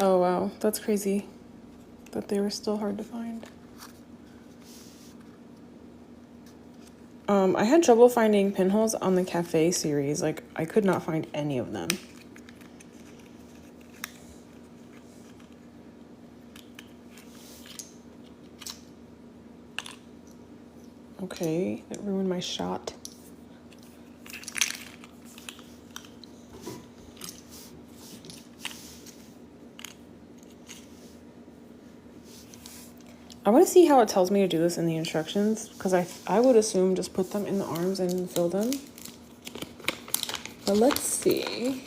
Oh wow, that's crazy that they were still hard to find. I had trouble finding pinholes on the cafe series. Like, I could not find any of them. Okay, that ruined my shot. I want to see how it tells me to do this in the instructions, because I would assume just put them in the arms and fill them. But let's see.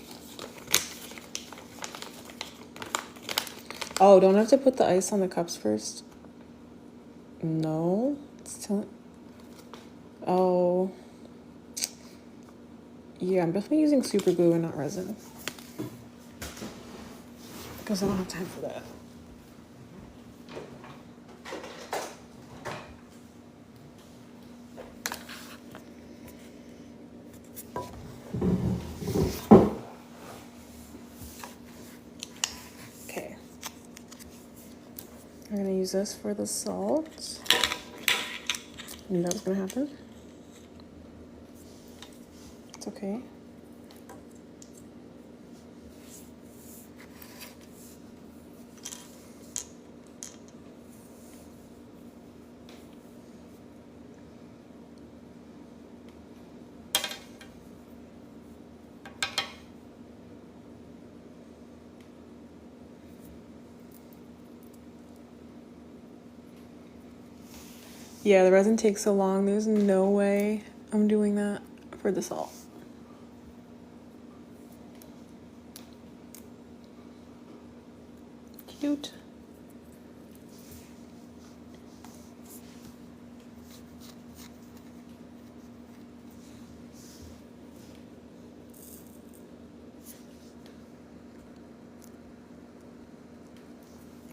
Oh, don't I have to put the ice on the cups first? No. Oh. Yeah, I'm definitely using super glue and not resin, because I don't have time for that. Okay. I'm gonna use this for the salt. I knew that was gonna happen. It's okay. Yeah, the resin takes so long. There's no way I'm doing that for the salt. Cute.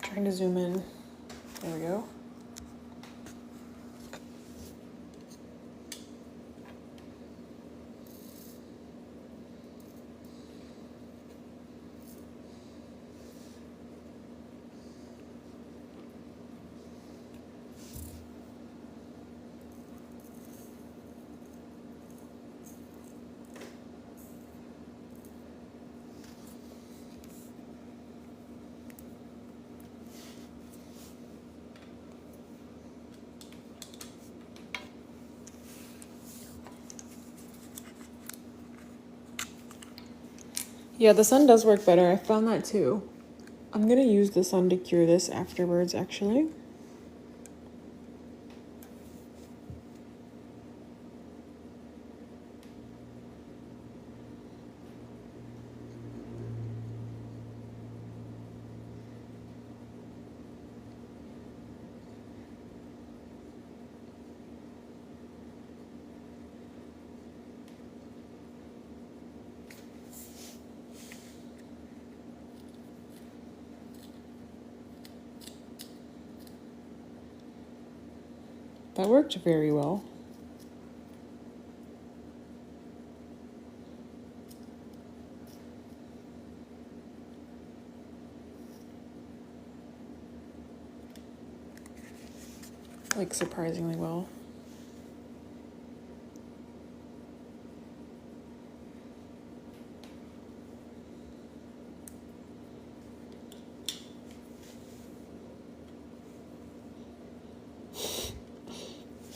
Trying to zoom in. There we go. Yeah, the sun does work better. I found that too. I'm gonna use the sun to cure this afterwards, actually. That worked very well. Like, surprisingly well.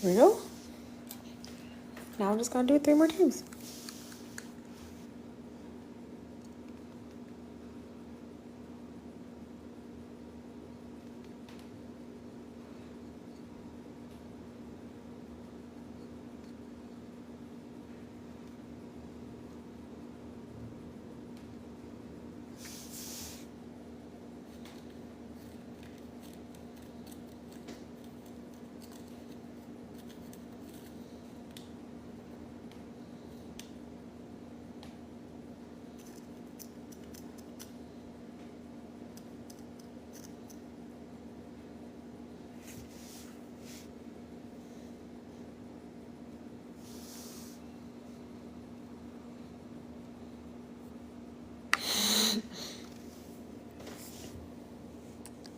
Here we go. Now I'm just gonna do it 3 more times.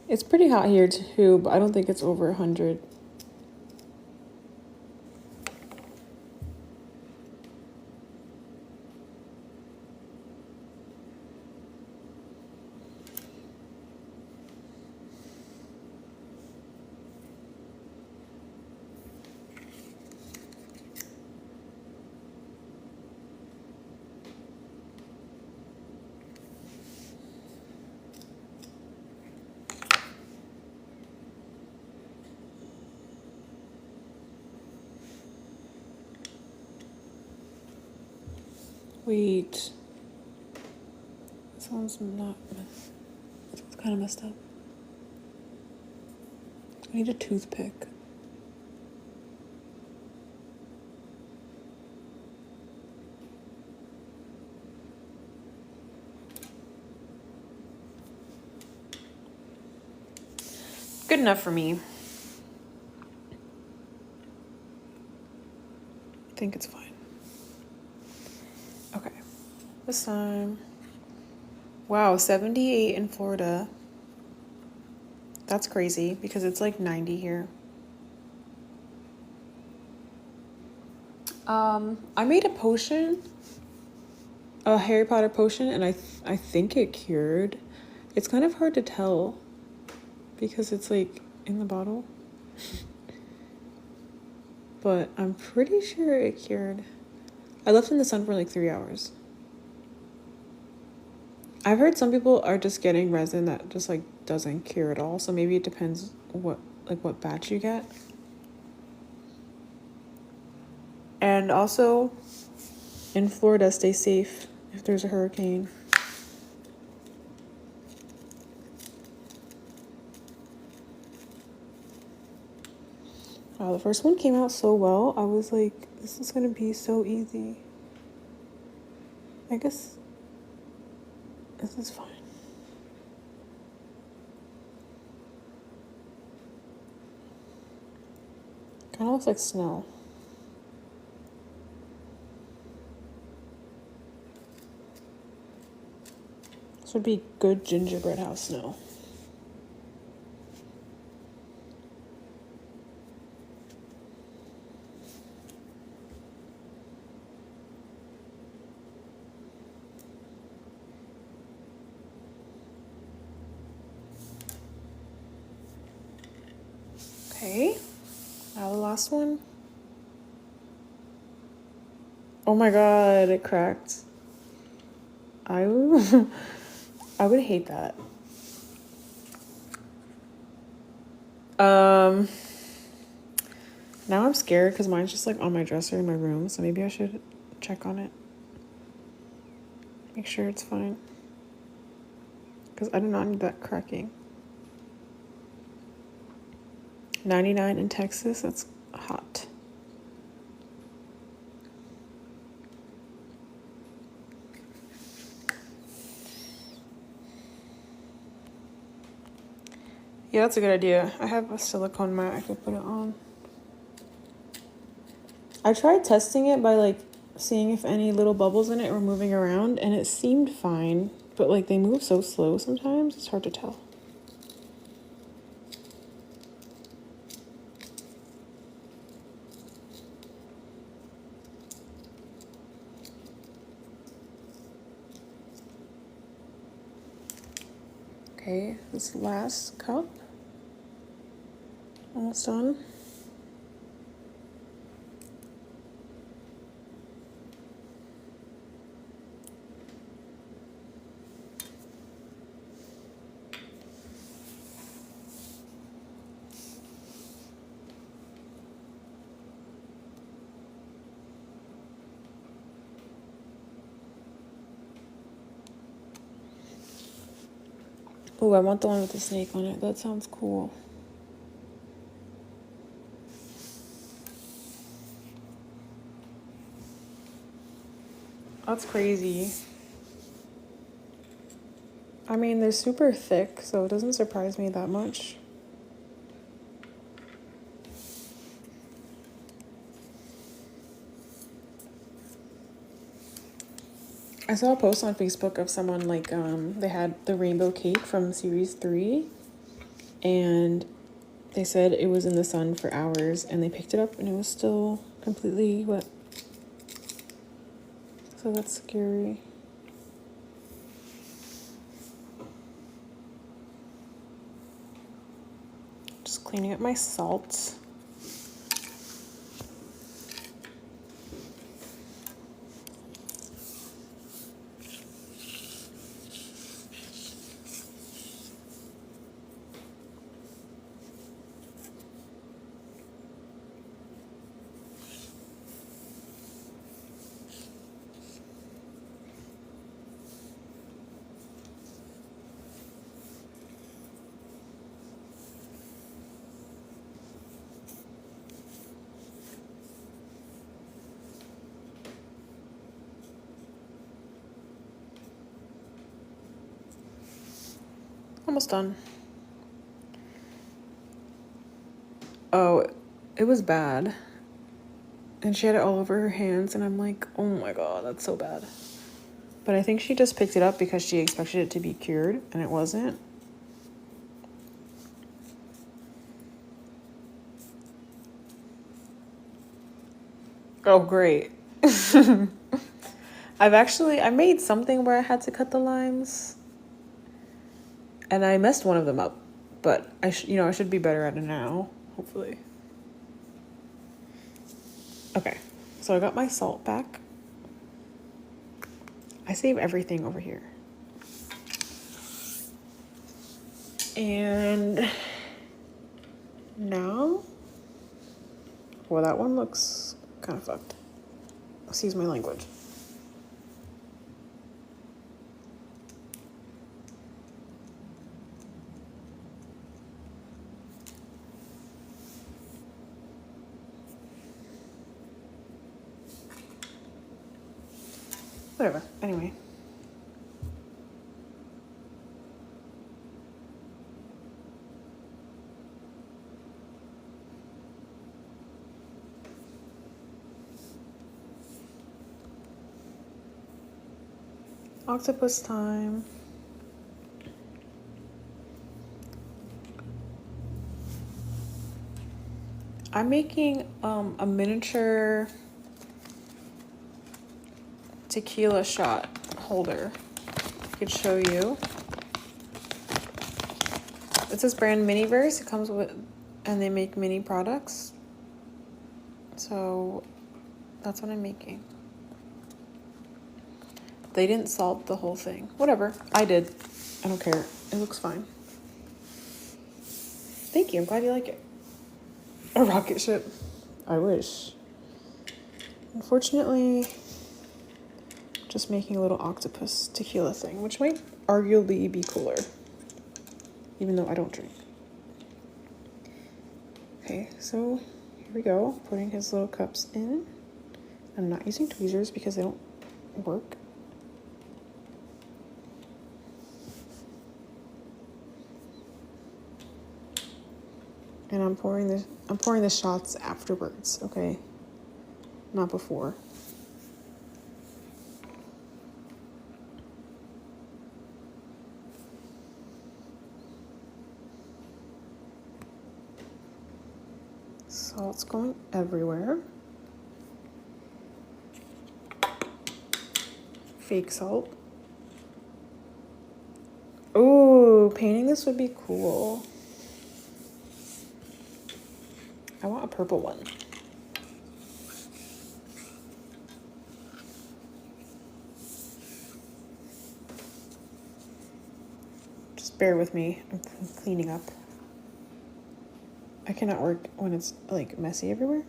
It's pretty hot here too, but I don't think it's over 100. Wait. This one's not. This one's kind of messed up. I need a toothpick. Good enough for me. I think it's fine. Okay. This time. Wow, 78 in Florida. That's crazy because it's like 90 here. I made a potion, a Harry Potter potion, and I think it cured. It's kind of hard to tell because it's like in the bottle. But I'm pretty sure it cured. I left it in the sun for like 3 hours. I've heard some people are just getting resin that just like doesn't cure at all. So maybe it depends what batch you get. And also in Florida, stay safe if there's a hurricane. Wow, the first one came out so well. I was like, this is gonna be so easy. I guess this is fine. Kind of looks like snow. This would be good gingerbread house snow. Okay, now the last one. Oh my god, it cracked. I would hate that. Now I'm scared because mine's just like on my dresser in my room, so maybe I should check on it. Make sure it's fine. Because I do not need that cracking. 99 in Texas, that's hot. Yeah, that's a good idea. I have a silicone mat I could put it on. I tried testing it by like seeing if any little bubbles in it were moving around, and it seemed fine, but like they move so slow sometimes, it's hard to tell. Okay, this last cup, almost done. Oh, I want the one with the snake on it. That sounds cool. That's crazy. I mean, they're super thick, so it doesn't surprise me that much. I saw a post on Facebook of someone like, they had the rainbow cake from series 3, and they said it was in the sun for hours, and they picked it up and it was still completely wet. So that's scary. Just cleaning up my salt. Almost done. Oh, it was bad. And she had it all over her hands, and I'm like, oh my god, that's so bad. But I think she just picked it up because she expected it to be cured, and it wasn't. Oh, great. I made something where I had to cut the limes. And I messed one of them up. But I should be better at it now, hopefully. Okay, so I got my salt back. I save everything over here. And now, well, that one looks kind of fucked. Excuse my language. Whatever, anyway. Octopus time. I'm making a miniature tequila shot holder. I could show you. It's this brand Miniverse. It comes with, and they make mini products. So that's what I'm making. They didn't salt the whole thing. Whatever, I did. I don't care. It looks fine. Thank you, I'm glad you like it. A rocket ship. I wish. Unfortunately, just making a little octopus tequila thing, which might arguably be cooler, even though I don't drink. Okay, so here we go, putting his little cups in. I'm not using tweezers because they don't work. And I'm pouring the shots afterwards, okay? Not before. Salt's going everywhere. Fake salt. Ooh, painting this would be cool. I want a purple one. Just bear with me. I'm cleaning up. I cannot work when it's like messy everywhere.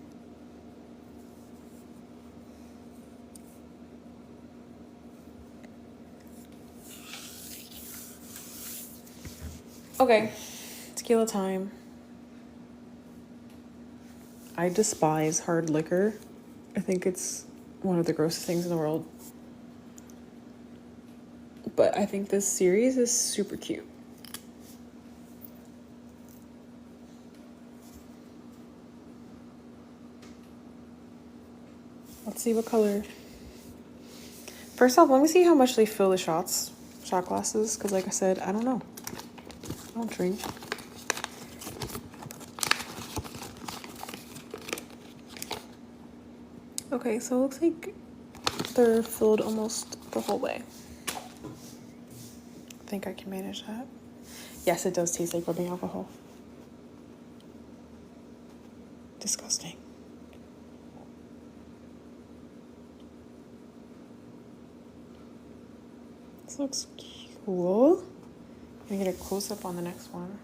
Okay, tequila time. I despise hard liquor. I think it's one of the grossest things in the world. But I think this series is super cute. Let's see what color. First off, let me see how much they fill the shot glasses, because like I said, I don't know. I don't drink. Okay, so it looks like they're filled almost the whole way. I think I can manage that. Yes, it does taste like rubbing alcohol. Disgusting. This looks cool. I'm gonna get a close up on the next one.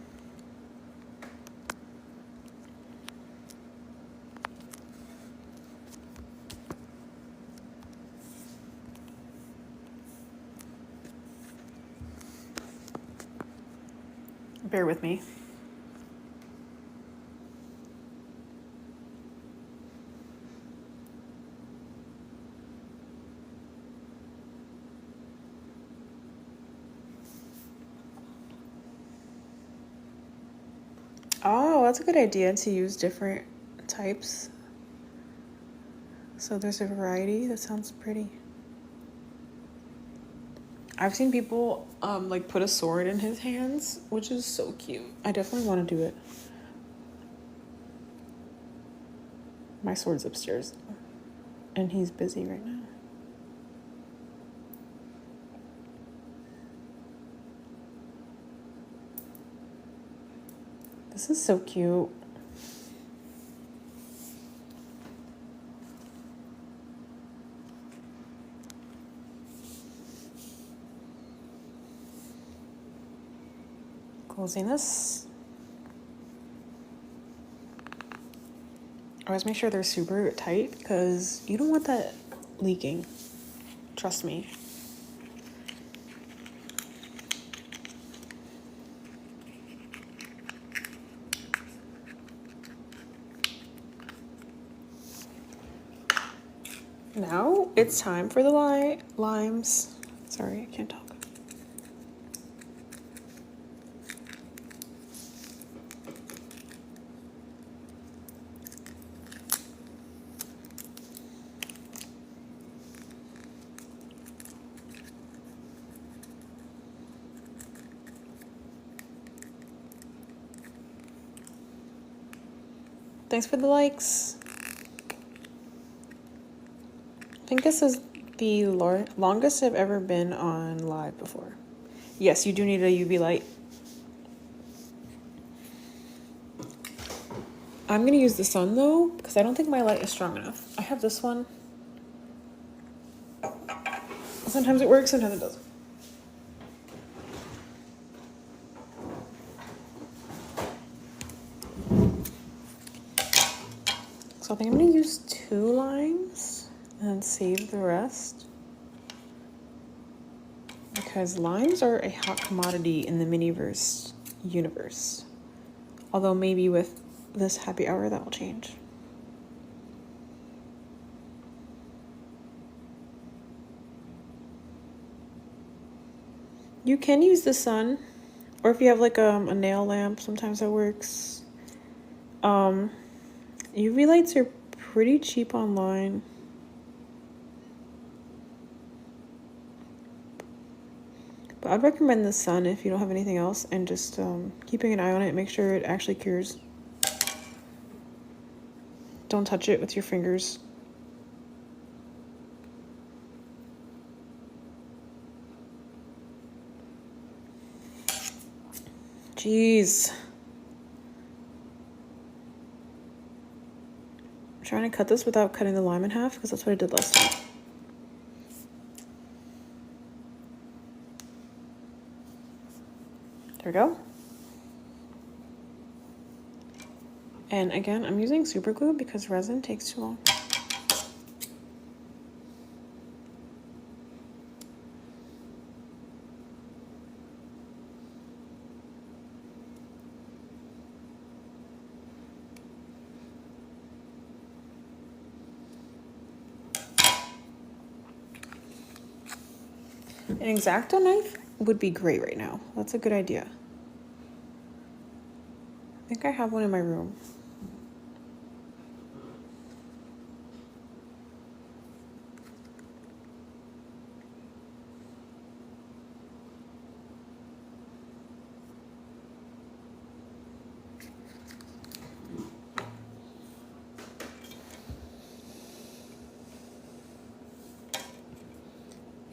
Bear with me. Oh, that's a good idea to use different types. So there's a variety. That sounds pretty. I've seen people like put a sword in his hands, which is so cute. I definitely want to do it. My sword's upstairs, and he's busy right now. This is so cute. Closing this. Always make sure they're super tight because you don't want that leaking. Trust me. Now it's time for the limes. Sorry, I can't talk. Thanks for the likes. I think this is the longest I've ever been on live before. Yes, you do need a UV light. I'm gonna use the sun though, because I don't think my light is strong enough. I have this one. Sometimes it works, sometimes it doesn't. So I think I'm gonna use 2 limes and save the rest. Because limes are a hot commodity in the miniverse universe. Although maybe with this happy hour that will change. You can use the sun, or if you have like a nail lamp, sometimes that works. UV lights are pretty cheap online. But I'd recommend the sun if you don't have anything else, and just keeping an eye on it, make sure it actually cures. Don't touch it with your fingers. Jeez. I'm trying to cut this without cutting the lime in half, because that's what I did last time. There we go. And again, I'm using super glue because resin takes too long. An X-Acto knife would be great right now. That's a good idea. I think I have one in my room.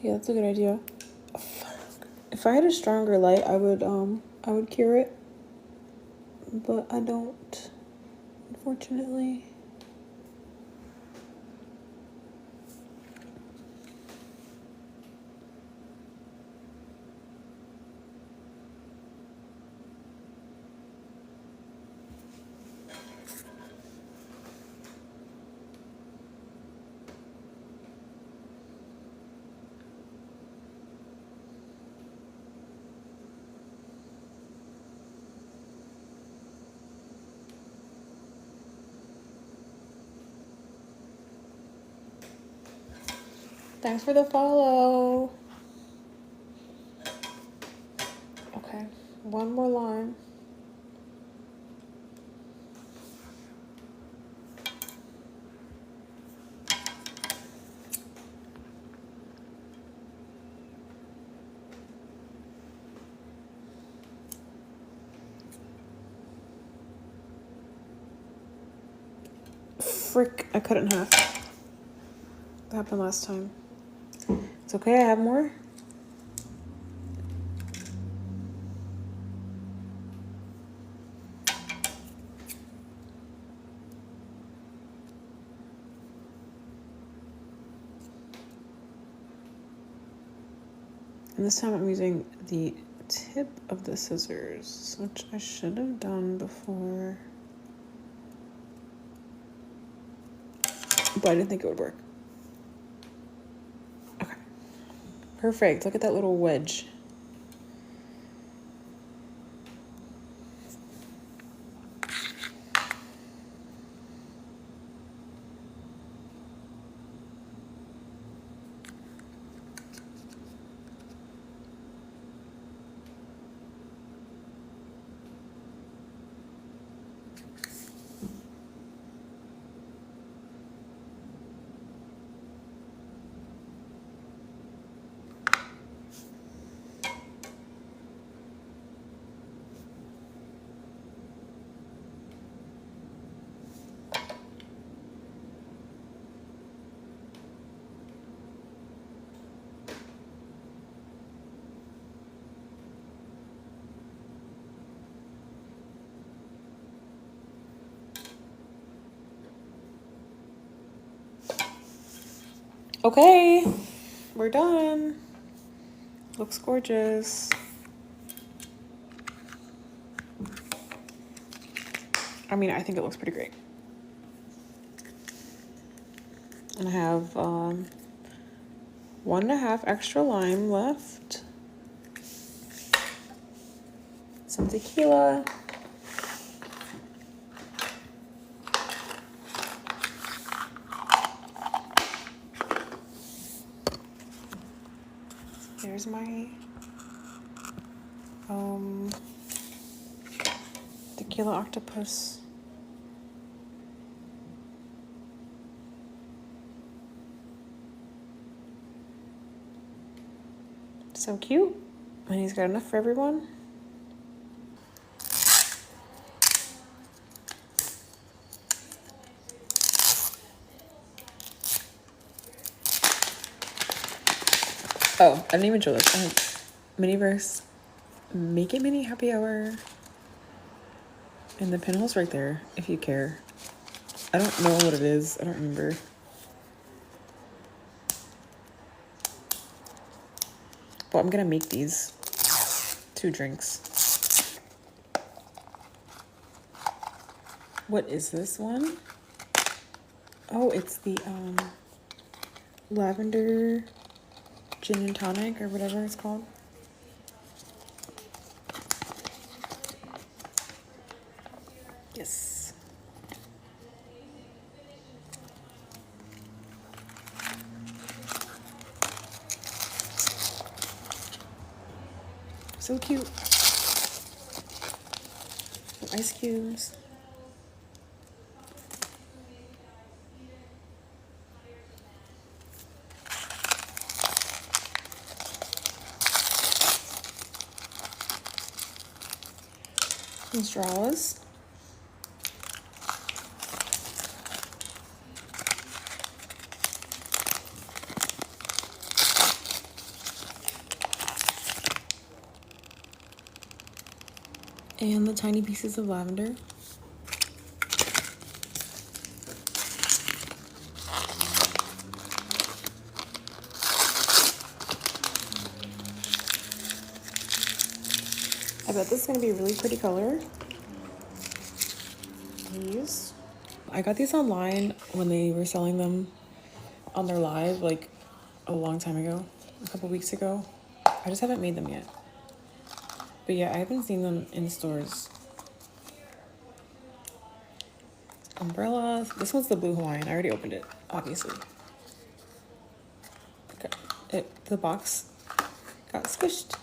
Yeah, that's a good idea. If I had a stronger light, I would cure it. But I don't, unfortunately. Thanks for the follow. Okay, one more line. Frick, I cut it in half. That happened last time. It's okay, I have more. And this time I'm using the tip of the scissors, which I should have done before. But I didn't think it would work. Okay. Perfect. Look at that little wedge. Okay, we're done. Looks gorgeous. I mean, I think it looks pretty great. And I have 1.5 extra lime left. Some tequila. There's my tequila octopus. So cute. And he's got enough for everyone. Oh, I didn't even show this. I have miniverse. Make it mini happy hour. And the pinhole's right there, if you care. I don't know what it is. I don't remember. But I'm gonna make these 2 drinks. What is this one? Oh, it's the lavender gin and tonic or whatever it's called. Yes. So cute. Some ice cubes. Some straws. And the tiny pieces of lavender. I bet this is gonna be a really pretty color. These. I got these online when they were selling them on their live like a long time ago, a couple weeks ago. I just haven't made them yet. But yeah, I haven't seen them in stores. Umbrellas. This one's the blue Hawaiian. I already opened it, obviously. Okay. The box got squished.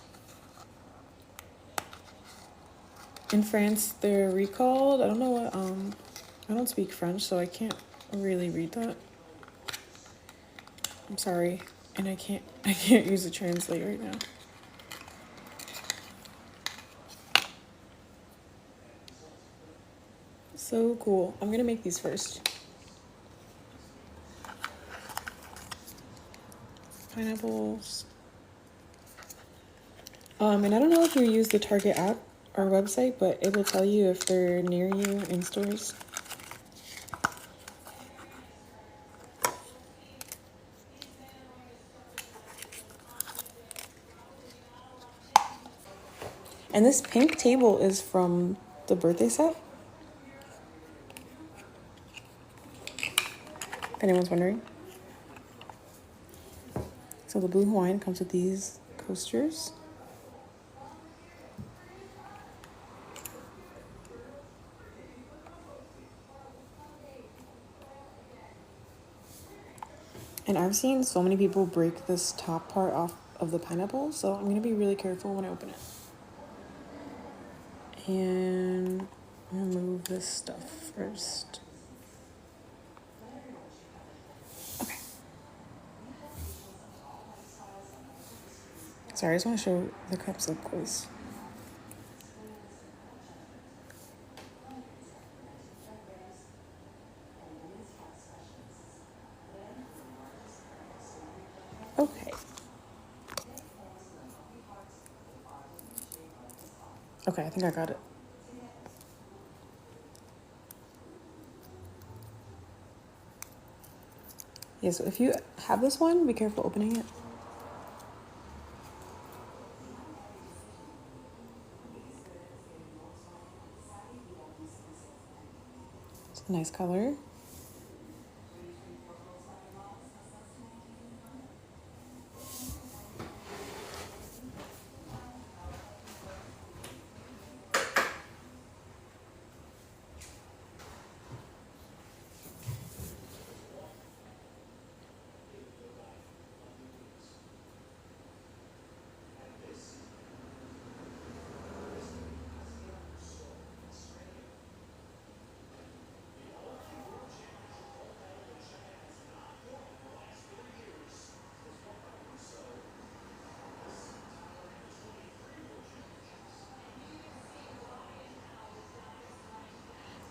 In France, they're recalled. I don't know what, I don't speak French, so I can't really read that. I'm sorry. And I can't use the translate right now. So cool. I'm gonna make these first. Pineapples. And I don't know if you use the Target app or website, but it will tell you if they're near you in stores. And this pink table is from the birthday set. If anyone's wondering. So the blue Hawaiian comes with these coasters. And I've seen so many people break this top part off of the pineapple, so I'm gonna be really careful when I open it. And remove this stuff first. Okay. Sorry, I just want to show the cups up close. Okay. Okay, I think I got it. Yeah, so if you have this one, be careful opening it. It's a nice color.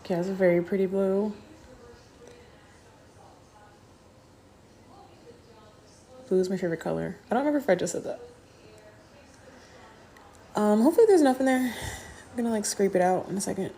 Okay, that's a very pretty blue. Blue is my favorite color. I don't remember if I just said that. Hopefully there's enough in there. I'm gonna like scrape it out in a second.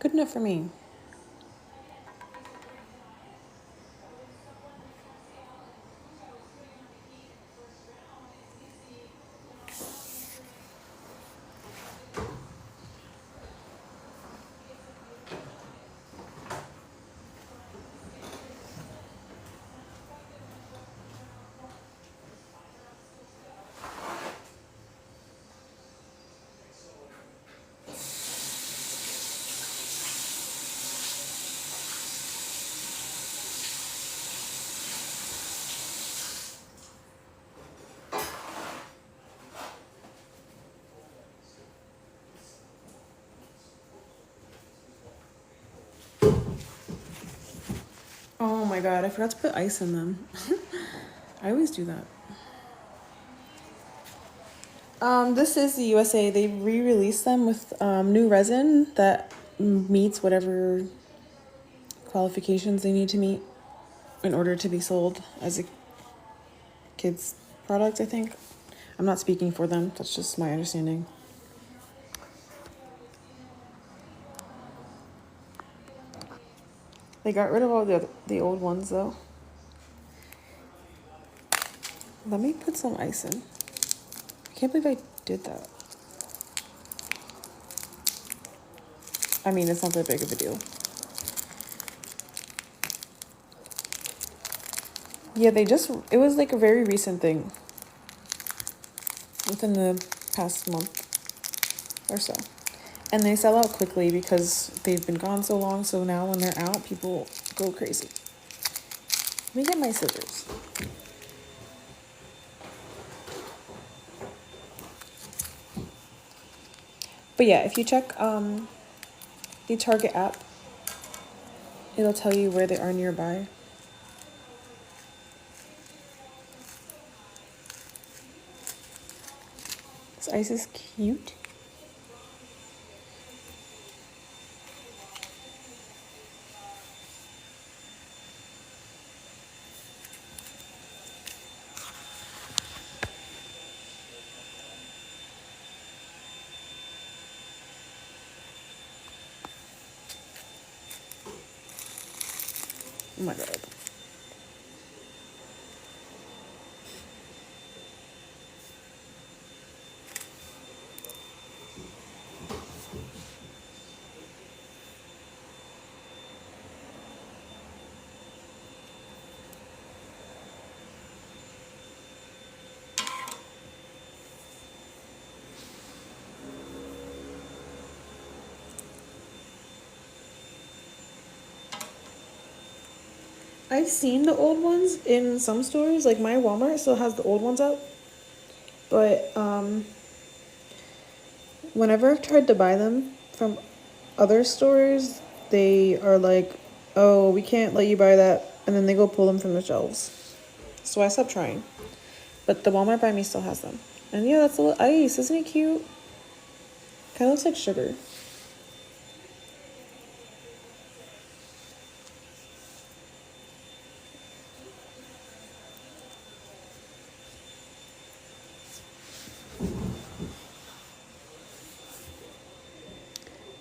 Good enough for me. Oh my god, I forgot to put ice in them. I always do that. This is the USA. They re-released them with new resin that meets whatever qualifications they need to meet in order to be sold as a kid's product, I think. I'm not speaking for them. That's just my understanding. They got rid of all the old ones, though. Let me put some ice in. I can't believe I did that. I mean, it's not that big of a deal. Yeah, it was like a very recent thing. Within the past month or so. And they sell out quickly because they've been gone so long. So now when they're out, people go crazy. Let me get my scissors. But yeah, if you check the Target app, it'll tell you where they are nearby. This ice is cute. Oh my god. I've seen the old ones in some stores. Like my Walmart still has the old ones up. But whenever I've tried to buy them from other stores, they are like, oh, we can't let you buy that. And then they go pull them from the shelves. So I stopped trying. But the Walmart by me still has them. And yeah, that's a little ice. Isn't it cute? Kind of looks like sugar.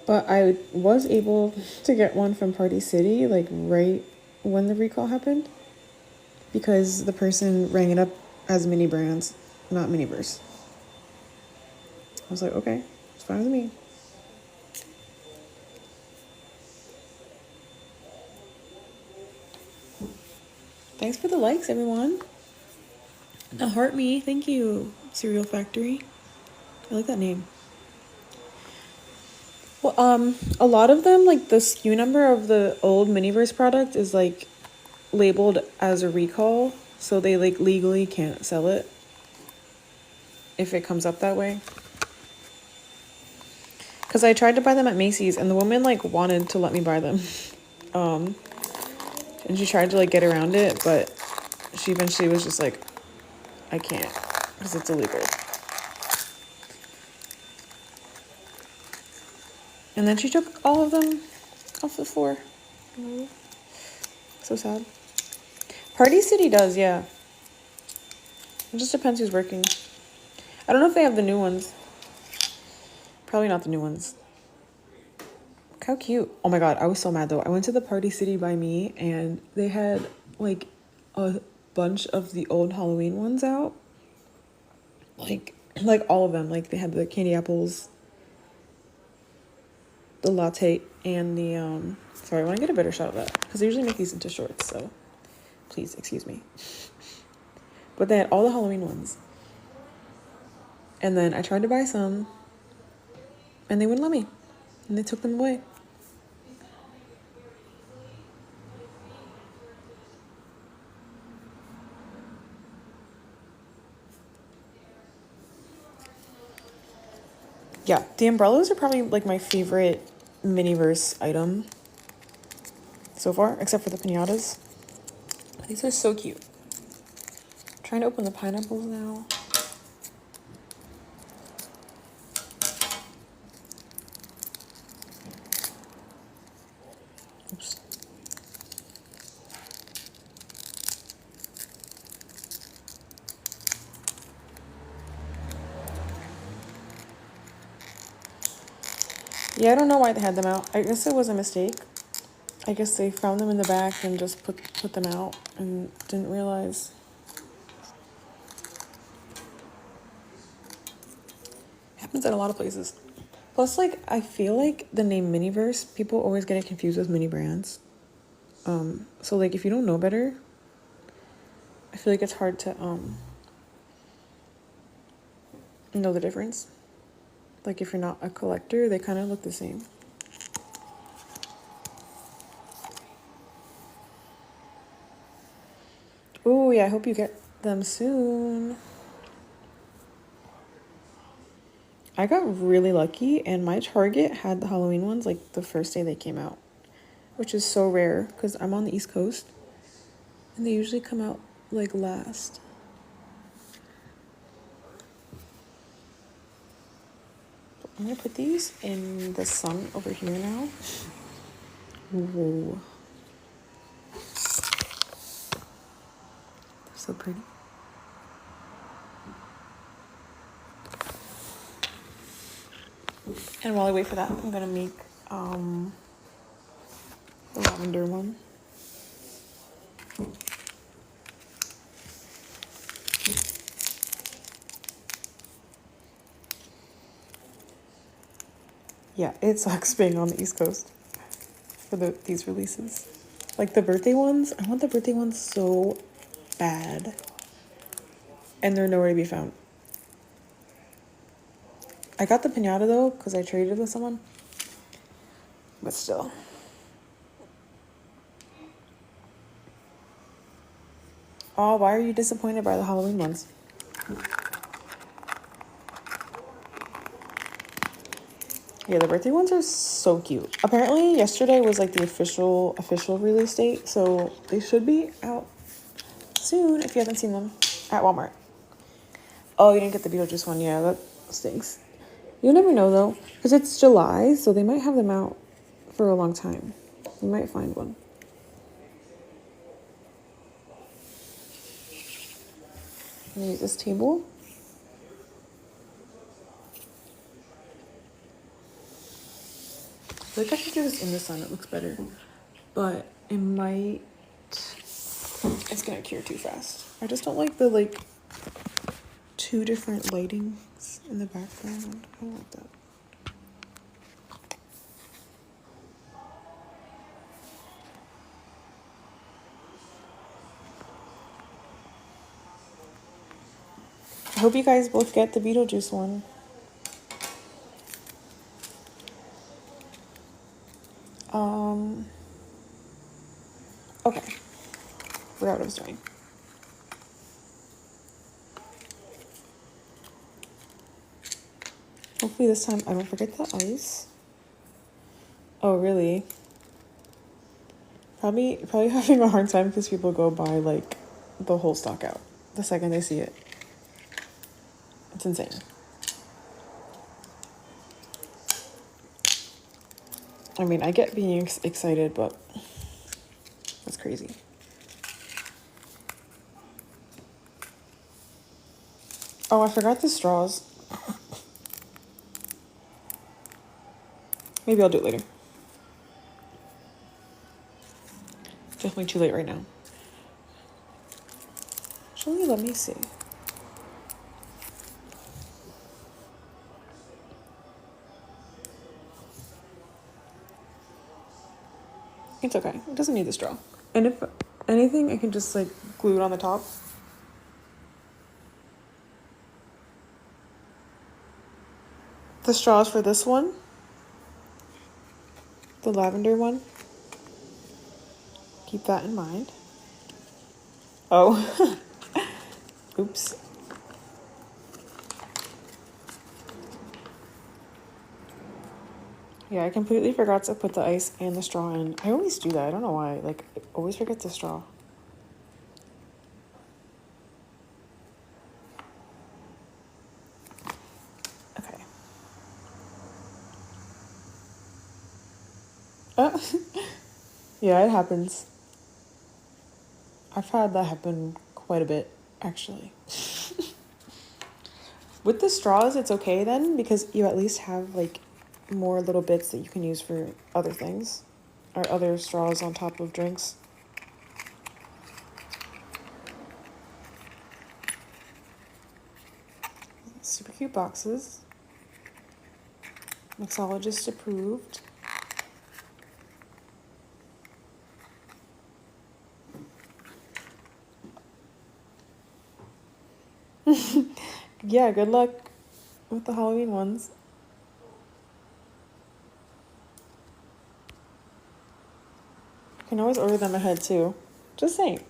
But I was able to get one from Party City, like right when the recall happened. Because the person rang it up as mini brands, not miniverse. I was like, okay, it's fine with me. Thanks for the likes, everyone. Heart me, thank you, Cereal Factory. I like that name. Well, a lot of them, like the SKU number of the old miniverse product is like labeled as a recall, so they like legally can't sell it if it comes up that way. Because I tried to buy them at Macy's and the woman like wanted to let me buy them. And she tried to like get around it, but she eventually was just like, I can't because it's illegal. And then she took all of them off the floor. So sad. Party City does, yeah. It just depends who's working. I don't know if they have the new ones. Probably not the new ones. How cute. Oh my god, I was so mad though. I went to the Party City by me and they had like a bunch of the old Halloween ones out. Like all of them. Like they had the candy apples, the latte, and the sorry, I want to get a better shot of that because they usually make these into shorts, so please excuse me. But they had all the Halloween ones. And then I tried to buy some and they wouldn't let me. And they took them away. Yeah, the umbrellas are probably like my favorite miniverse item so far, except for the piñatas. These are so cute. I'm trying to open the pineapples now. Oops. Yeah, I don't know why they had them out. I guess it was a mistake. I guess they found them in the back and just put them out and didn't realize. Happens at a lot of places. Plus, like, I feel like the name Miniverse, people always get it confused with mini brands. So like if you don't know better, I feel like it's hard to know the difference. Like if you're not a collector, they kind of look the same. Oh yeah, I hope you get them soon. I got really lucky and my Target had the Halloween ones like the first day they came out, which is so rare because I'm on the East Coast and they usually come out like last. I'm gonna put these in the sun over here now. Whoa. They're so pretty. And while I wait for that, I'm gonna make the lavender one. Yeah, it sucks being on the East Coast for these releases. Like the birthday ones, I want the birthday ones so bad. And they're nowhere to be found. I got the piñata though, because I traded with someone. But still. Oh, why are you disappointed by the Halloween ones? Yeah, the birthday ones are so cute. Apparently, yesterday was like the official release date, so they should be out soon if you haven't seen them at Walmart. Oh, you didn't get the Beetlejuice one. Yeah, that stinks. You never know though, because it's July, so they might have them out for a long time. You might find one. I'm gonna use this table. I feel like I should do this in the sun. It looks better, but it might. It's gonna cure too fast. I just don't like the two different lightings in the background. I don't like that. I hope you guys both get the Beetlejuice one. Okay. Forgot what I was doing. Hopefully this time I don't forget the ice. Oh, really? Probably having a hard time because people go buy like the whole stock out the second they see it. It's insane. I mean, I get being excited, but that's crazy. Oh, I forgot the straws. Maybe I'll do it later. Definitely too late right now. Actually, let me see. It's okay. It doesn't need the straw. And if anything, I can just like glue it on the top. The straws for this one, the lavender one, keep that in mind. Oh, oops. Yeah, I completely forgot to put the ice and the straw in. I always do that. I don't know why. Like, I always forget the straw. Okay. Yeah, it happens. I've had that happen quite a bit, actually. With the straws, it's okay then, because you at least have, like, more little bits that you can use for other things. Or other straws on top of drinks. Super cute boxes. Mixologist approved. Yeah, good luck with the Halloween ones. You can always order them ahead too. Just saying.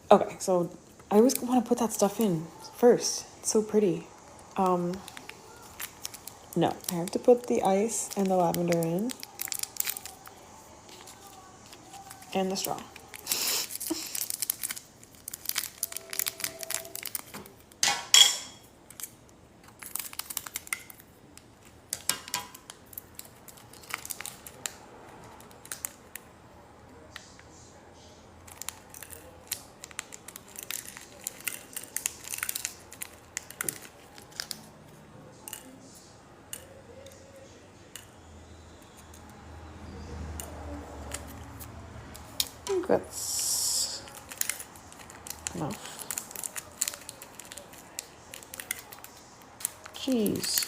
Okay, so I always want to put that stuff in first. It's so pretty. No, I have to put the ice and the lavender in. And the straw. I think that's enough. Jeez.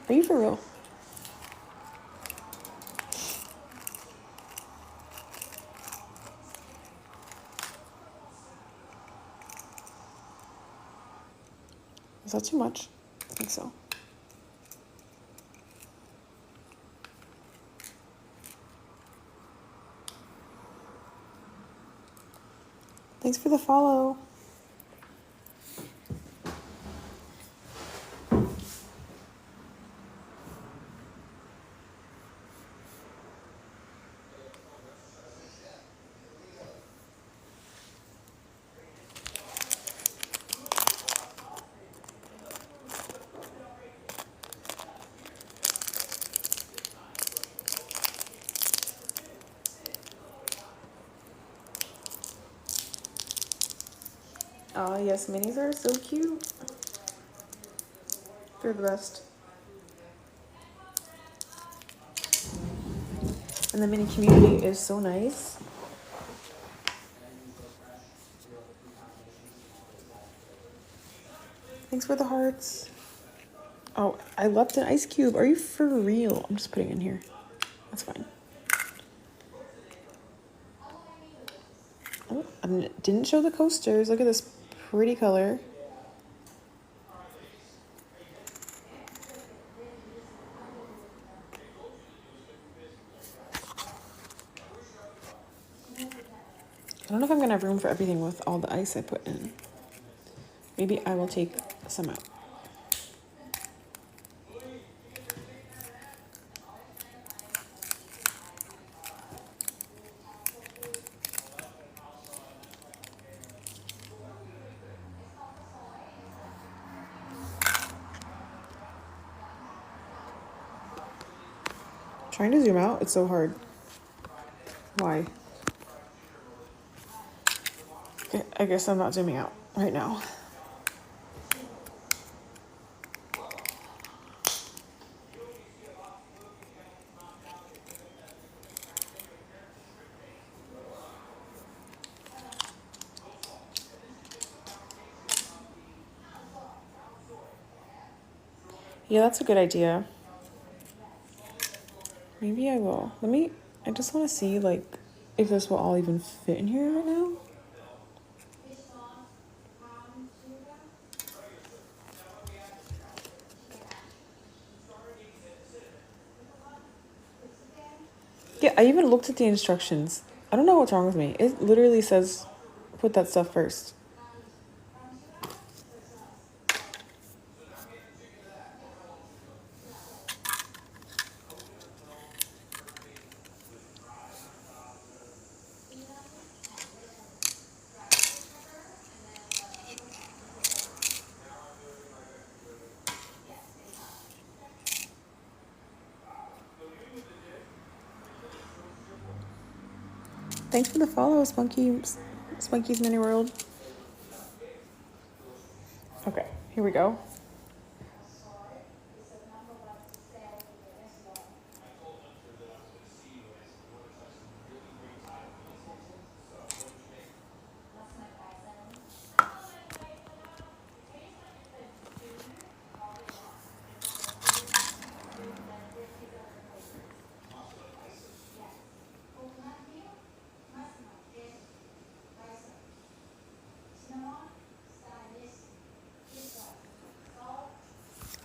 Are you for real? Is that too much? I think so. Thanks for the follow. Oh, yes, minis are so cute. They're the best. And the mini community is so nice. Thanks for the hearts. Oh, I left an ice cube. Are you for real? I'm just putting it in here. That's fine. Oh, I didn't show the coasters. Look at this pretty color. I don't know if I'm gonna have room for everything with all the ice I put in. Maybe I will take some out. Trying to zoom out, it's so hard. Why? Okay, I guess I'm not zooming out right now. Yeah, that's a good idea. Maybe I will. I just want to see, like, if this will all even fit in here right now. Yeah, I even looked at the instructions. I don't know what's wrong with me. It literally says put that stuff first. Thanks for the follow, Spunky's Mini World. Okay, here we go.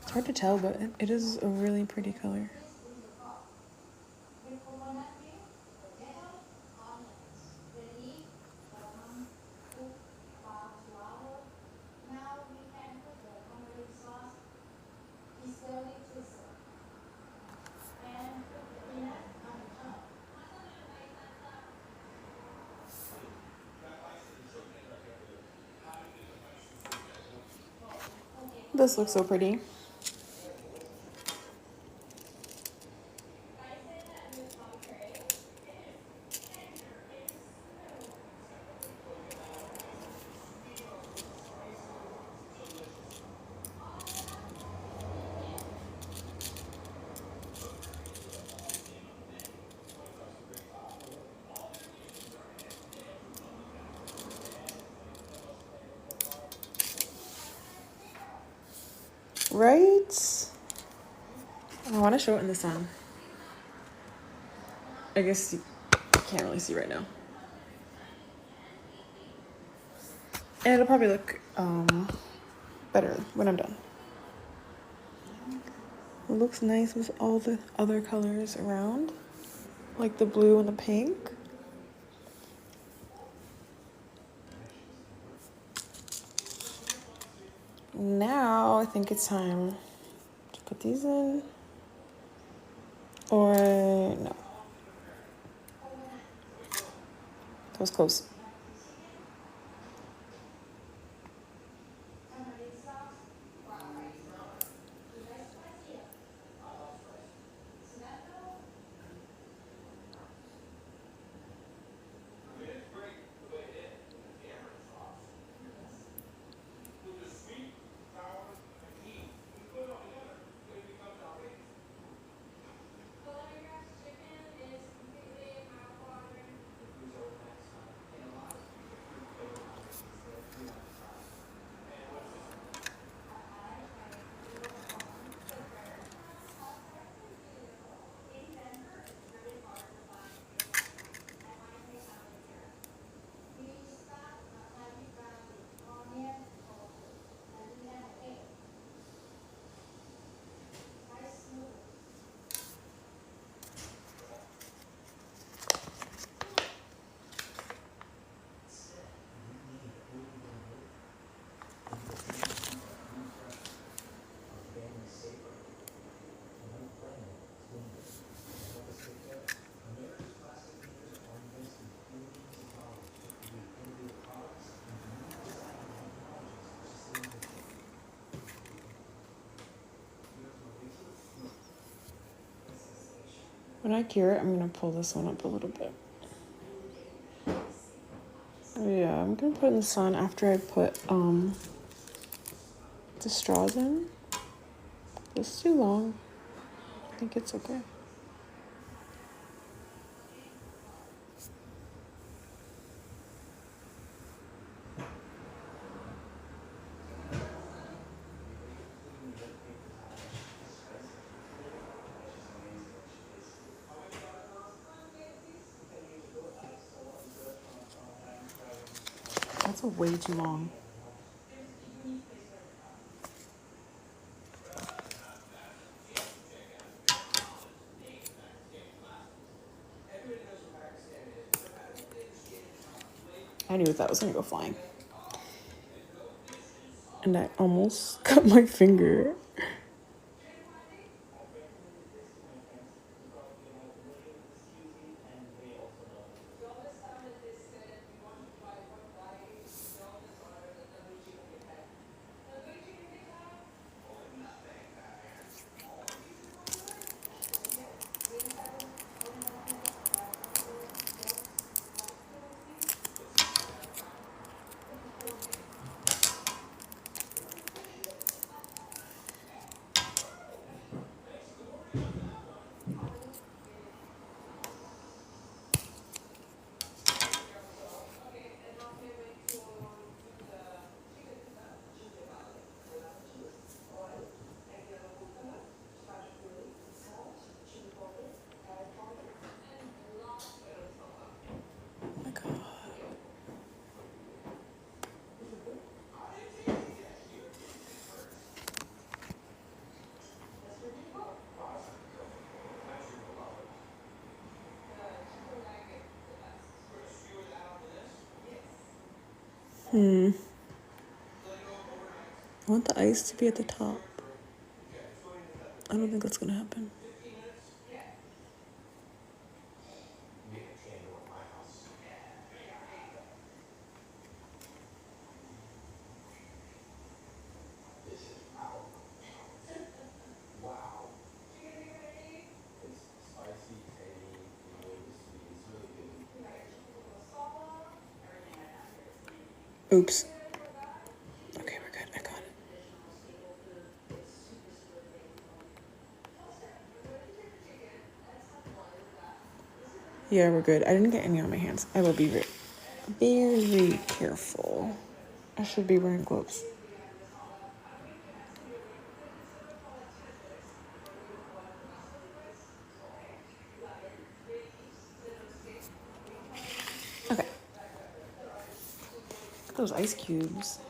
It's hard to tell, but it is a really pretty color. This looks so pretty. Right? I want to show it in the sun. I guess you can't really see right now. And it'll probably look better when I'm done. It looks nice with all the other colors around, like the blue and the pink. Now I think it's time to put these in. Or no. That was close. When I cure it, I'm gonna pull this one up a little bit. Yeah, I'm gonna put it in the sun after I put the straws in. It's too long. I think it's okay. That's way too long. I knew that was gonna go flying. And I almost cut my finger. Oh my god. I want the ice to be at the top. I don't think that's gonna happen. Oops. Okay, we're good. I got it. Yeah, we're good. I didn't get any on my hands. I will be very careful. I should be wearing gloves. Okay. Those ice cubes.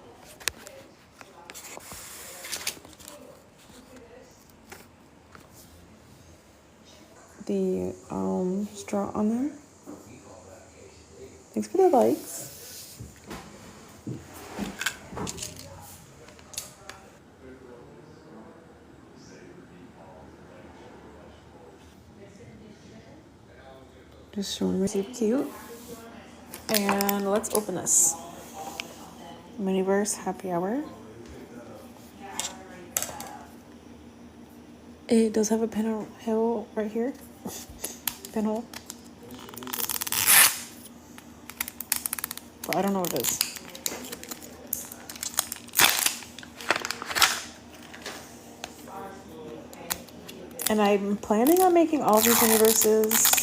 The straw on them. Thanks for the likes. Just showing me super cute. And let's open this. Miniverse happy hour. It does have a pinhole right here. Pinhole. But I don't know what it is. And I'm planning on making all these universes.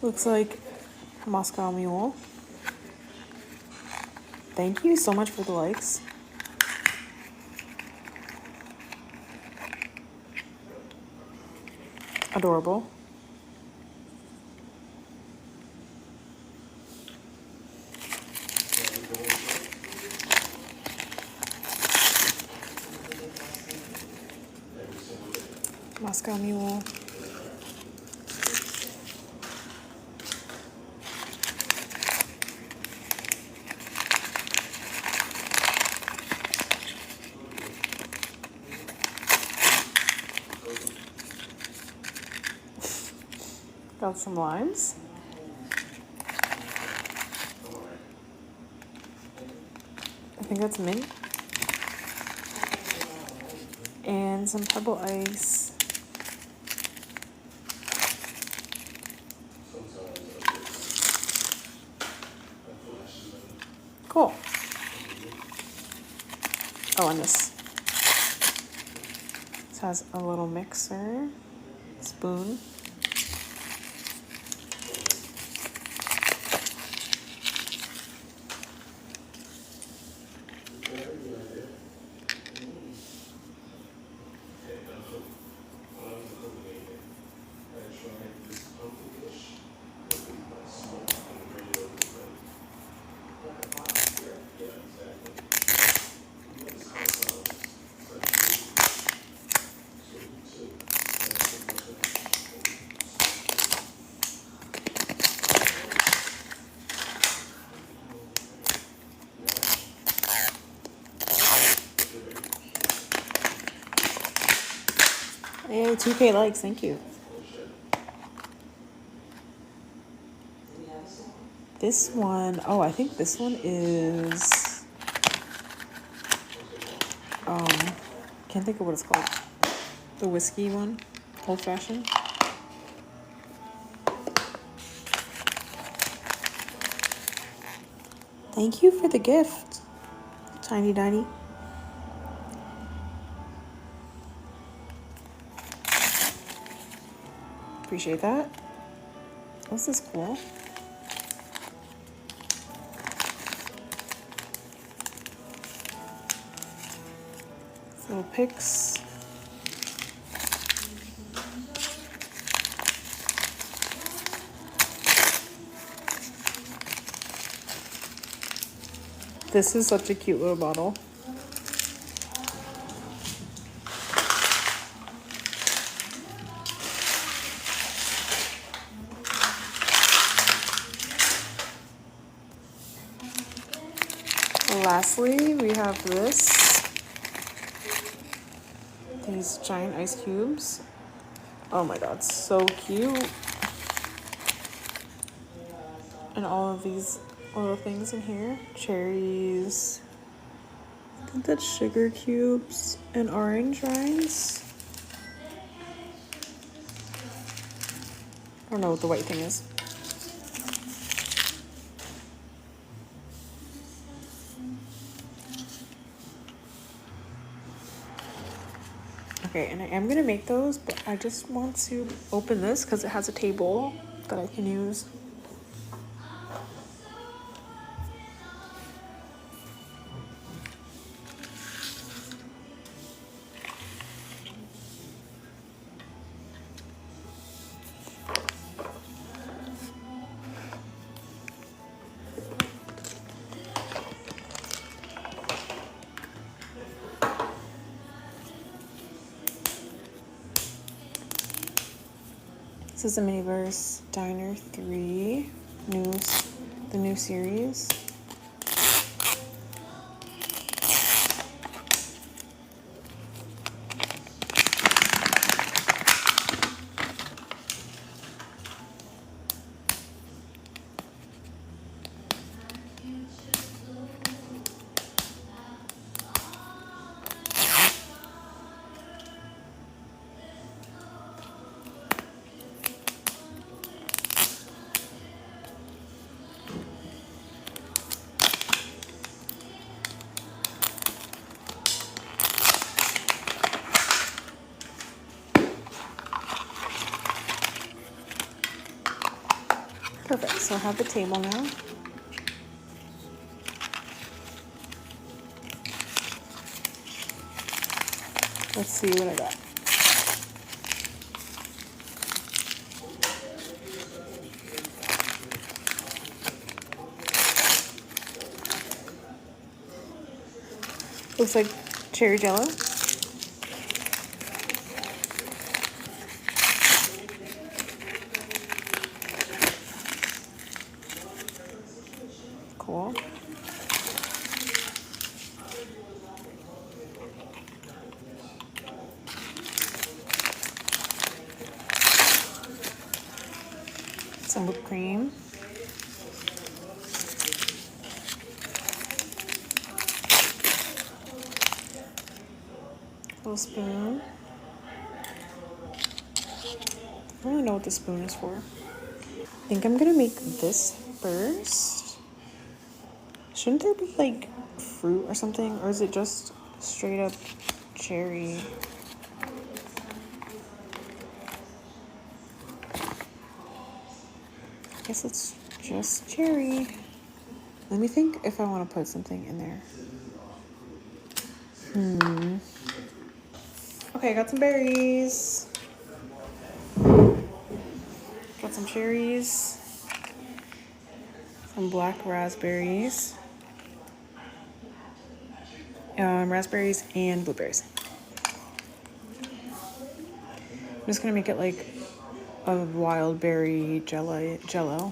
Looks like Moscow Mule. Thank you so much for the likes. Adorable. Moscow Mule. Got some limes. I think that's mint. And some pebble ice. Cool. Oh, and this has a little mixer, spoon. Oh, 2K likes, thank you. This one, oh, I think this one is, can't think of what it's called. The whiskey one, old fashioned. Thank you for the gift, Tiny Diny. Appreciate that. This is cool. Little pics. This is such a cute little bottle. Lastly, we have these giant ice cubes. Oh my god, so cute. And all of these little things in here. Cherries. I think that's sugar cubes and orange rinds. I don't know what the white thing is. Okay, and I am gonna make those, but I just want to open this because it has a table that I can use. This is the Miniverse Diner 3, the new series. Perfect, so I have the table now. Let's see what I got. Looks like cherry jello. Cool. Some whipped cream. Little spoon. I don't really know what the spoon is for. I think I'm gonna make this first. Shouldn't there be like fruit or something, or is it just straight up cherry? I guess it's just cherry. Let me think if I want to put something in there. Okay, I got some berries. Got some cherries. Some black raspberries. Raspberries and blueberries. I'm just gonna make it like a wild berry jello.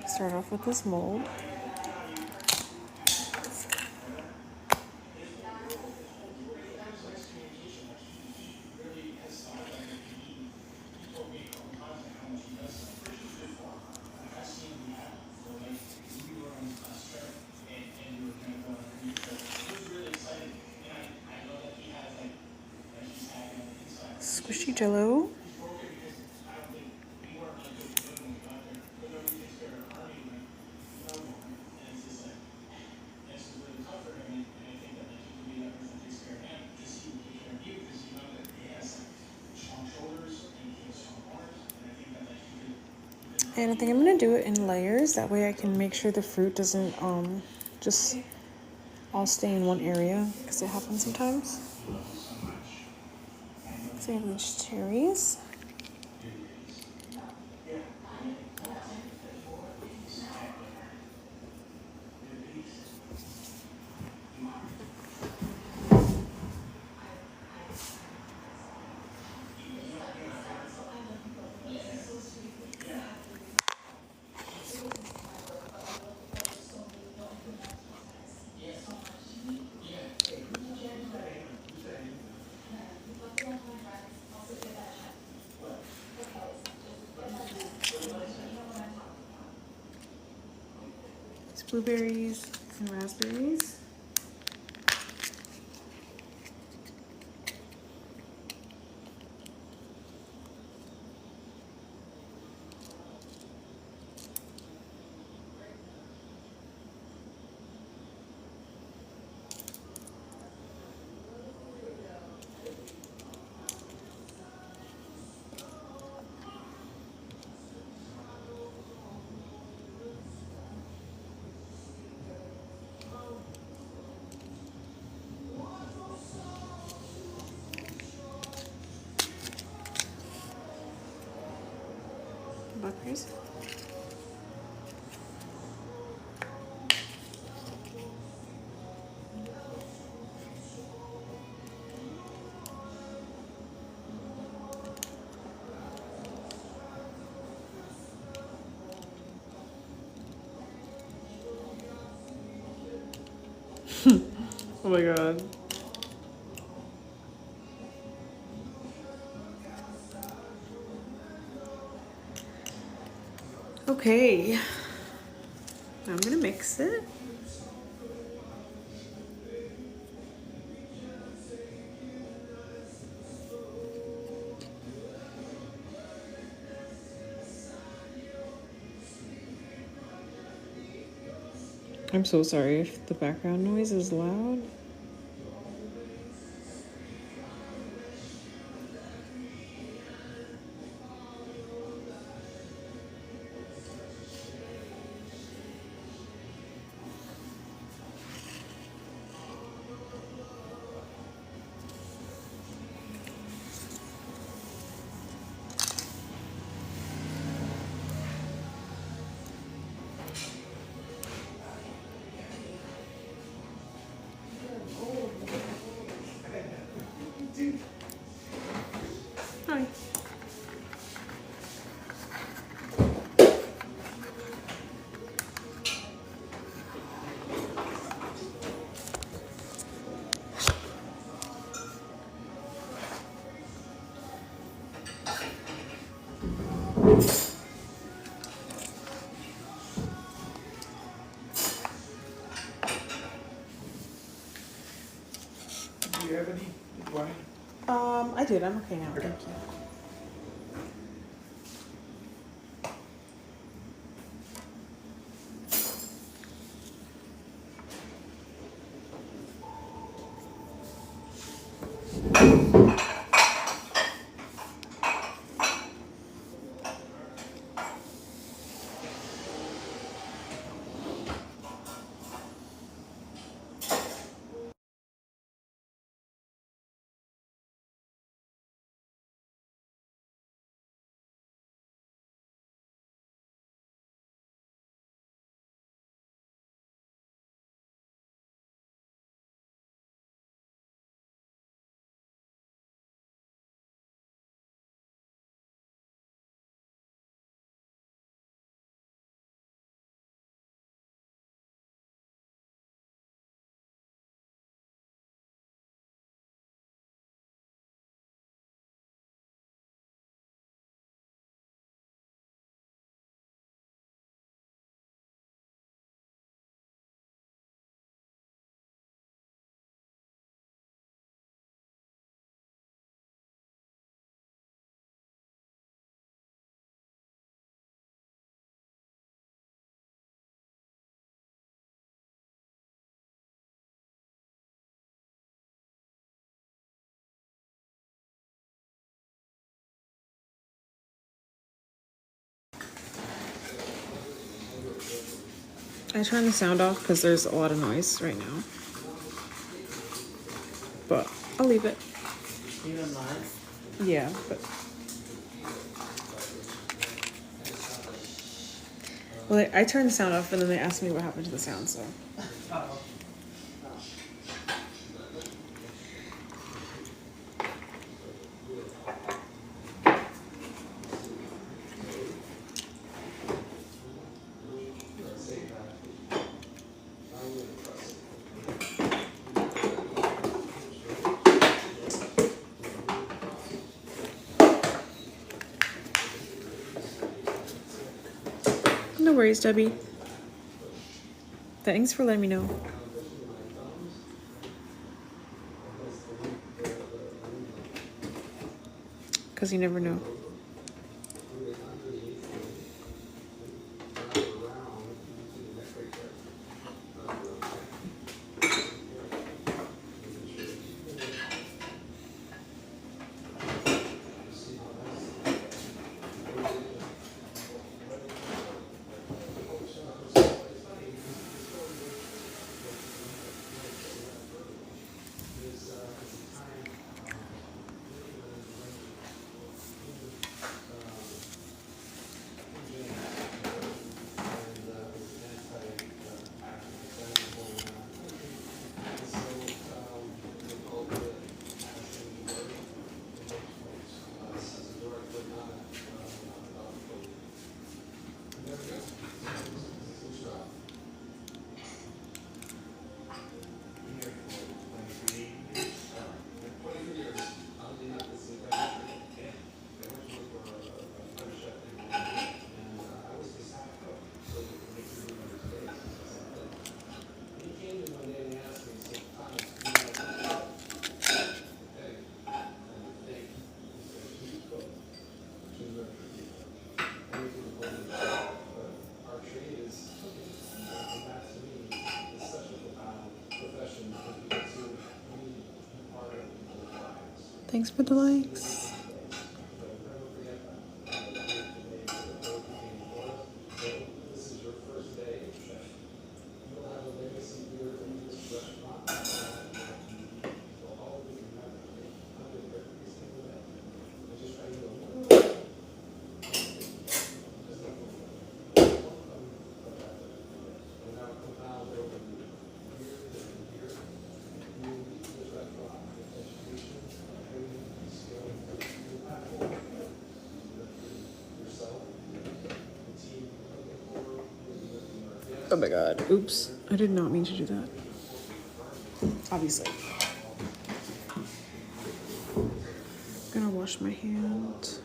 Start off with this mold. Jello. And I think I'm gonna do it in layers. That way I can make sure the fruit doesn't just all stay in one area, because it happens sometimes. So I have these cherries. It's blueberries and raspberries. Blackberries. Oh my god. Okay. Now I'm gonna mix it. I'm so sorry if the background noise is loud. Hi. Do you have any wine? I did. I'm okay now. Thank you. I turned the sound off because there's a lot of noise right now. But I'll leave it. Even live? Yeah, but... Well, I turned the sound off and then they asked me what happened to the sound, so... Oh. No worries, Debbie. Thanks for letting me know. Because you never know. Thanks for the likes. Oh my god. Oops. I did not mean to do that. Obviously. I'm gonna wash my hand.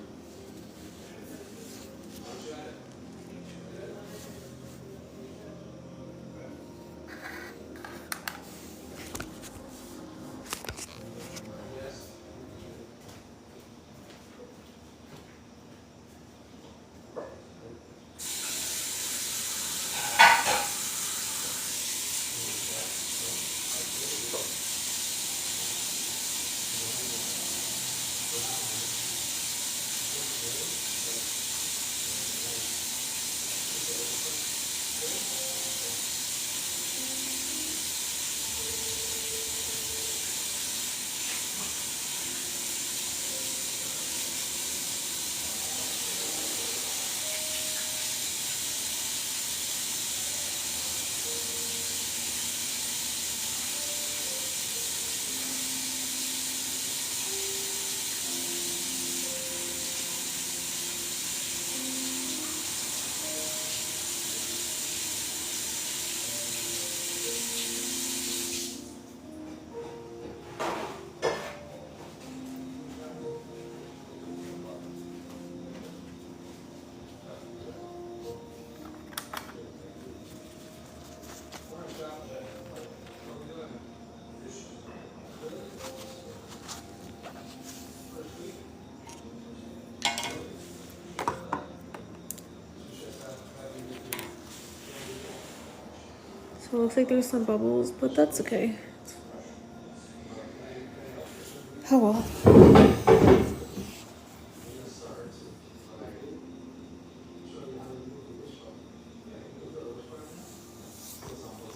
So it looks like there's some bubbles, but that's okay. Oh well.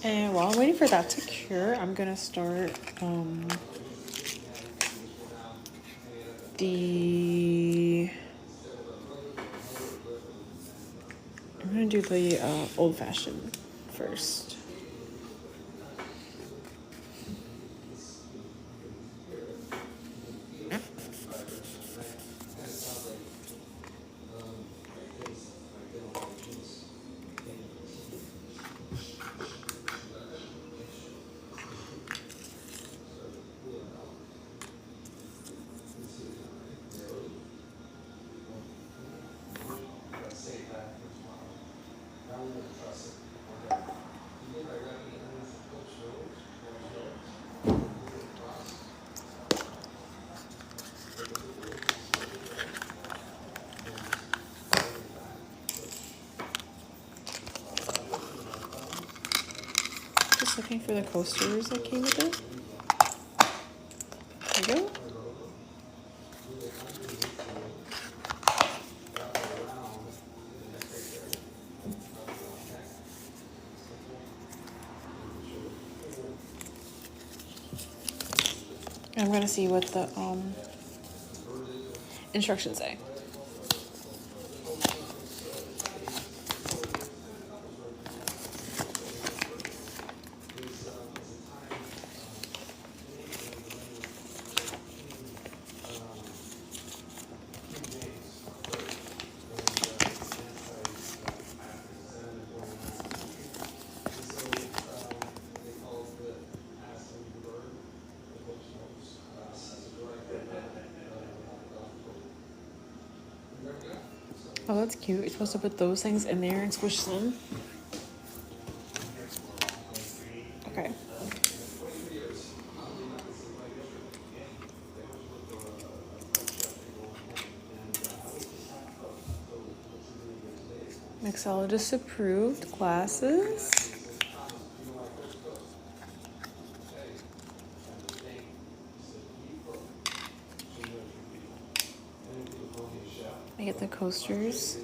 And while I'm waiting for that to cure, I'm gonna start the. I'm gonna do the old fashioned first. Just looking for the coasters that came with it. There you go. I'm gonna see what the instructions say. Oh, that's cute. You're supposed to put those things in there and squish them. Okay. Mixologist approved glasses. I get the coasters.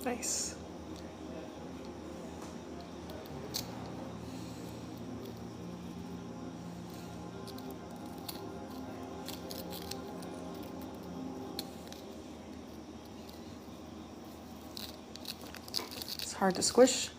Nice. It's hard to squish.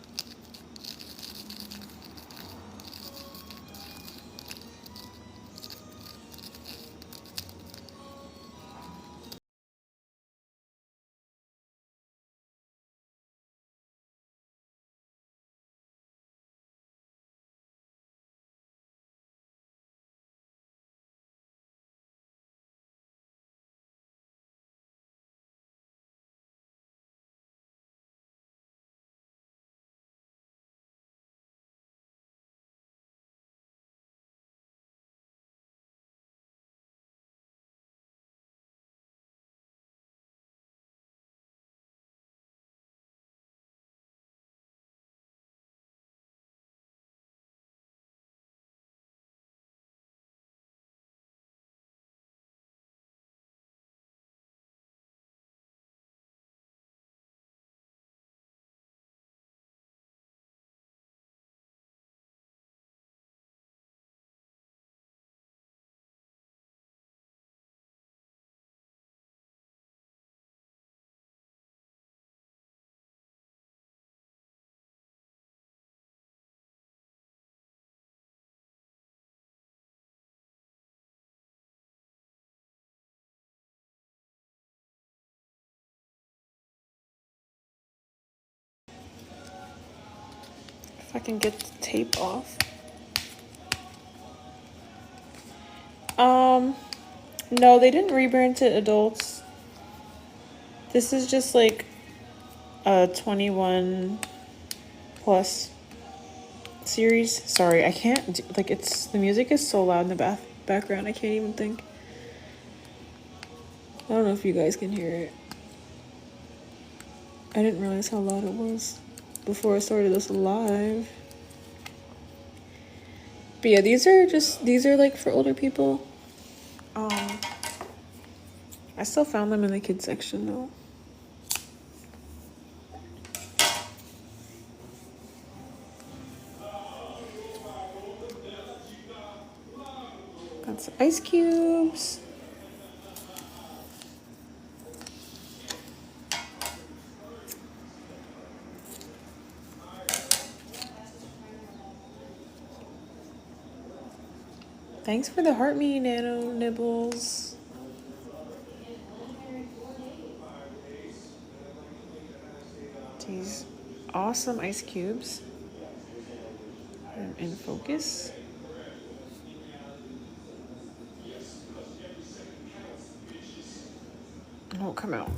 If I can get the tape off. No, they didn't rebrand to adults. This is just like a 21 plus series. Sorry, I can't do, like, it's the music is so loud in the background. I can't even think. I don't know if you guys can hear it. I didn't realize how loud it was before I started this live. But yeah, these are like for older people. I still found them in the kids section though. Got some ice cubes. Thanks for the heart me nano nibbles. These awesome ice cubes. I'm in focus. It won't come out.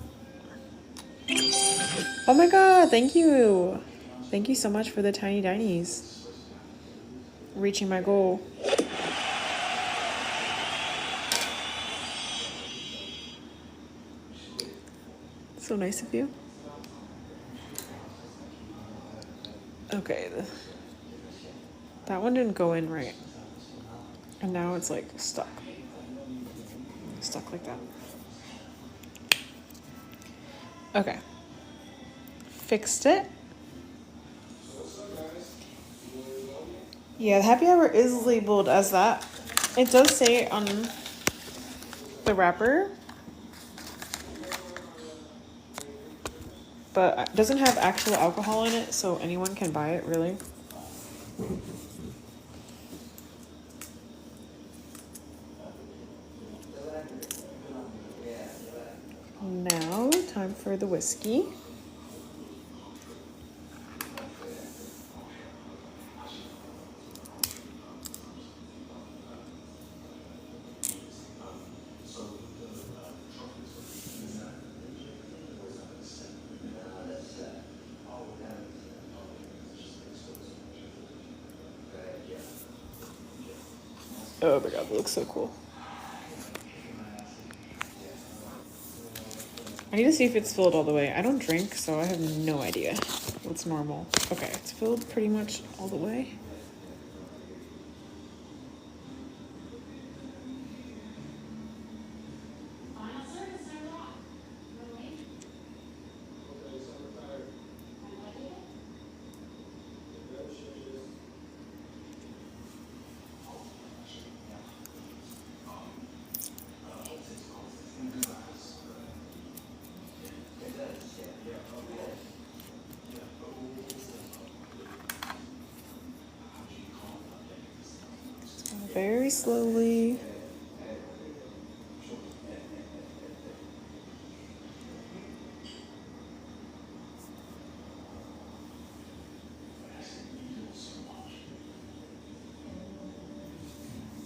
Oh my god, thank you. Thank you so much for the tiny dinies. Reaching my goal. So nice of you. Okay, that one didn't go in right. And now it's like stuck. Stuck like that. Okay. Fixed it. Yeah, the happy hour is labeled as that. It does say on the wrapper, but it doesn't have actual alcohol in it, so anyone can buy it, really. Now, time for the whiskey. Oh my god, that looks so cool. I need to see if it's filled all the way. I don't drink, so I have no idea what's normal. Okay, it's filled pretty much all the way. Very slowly.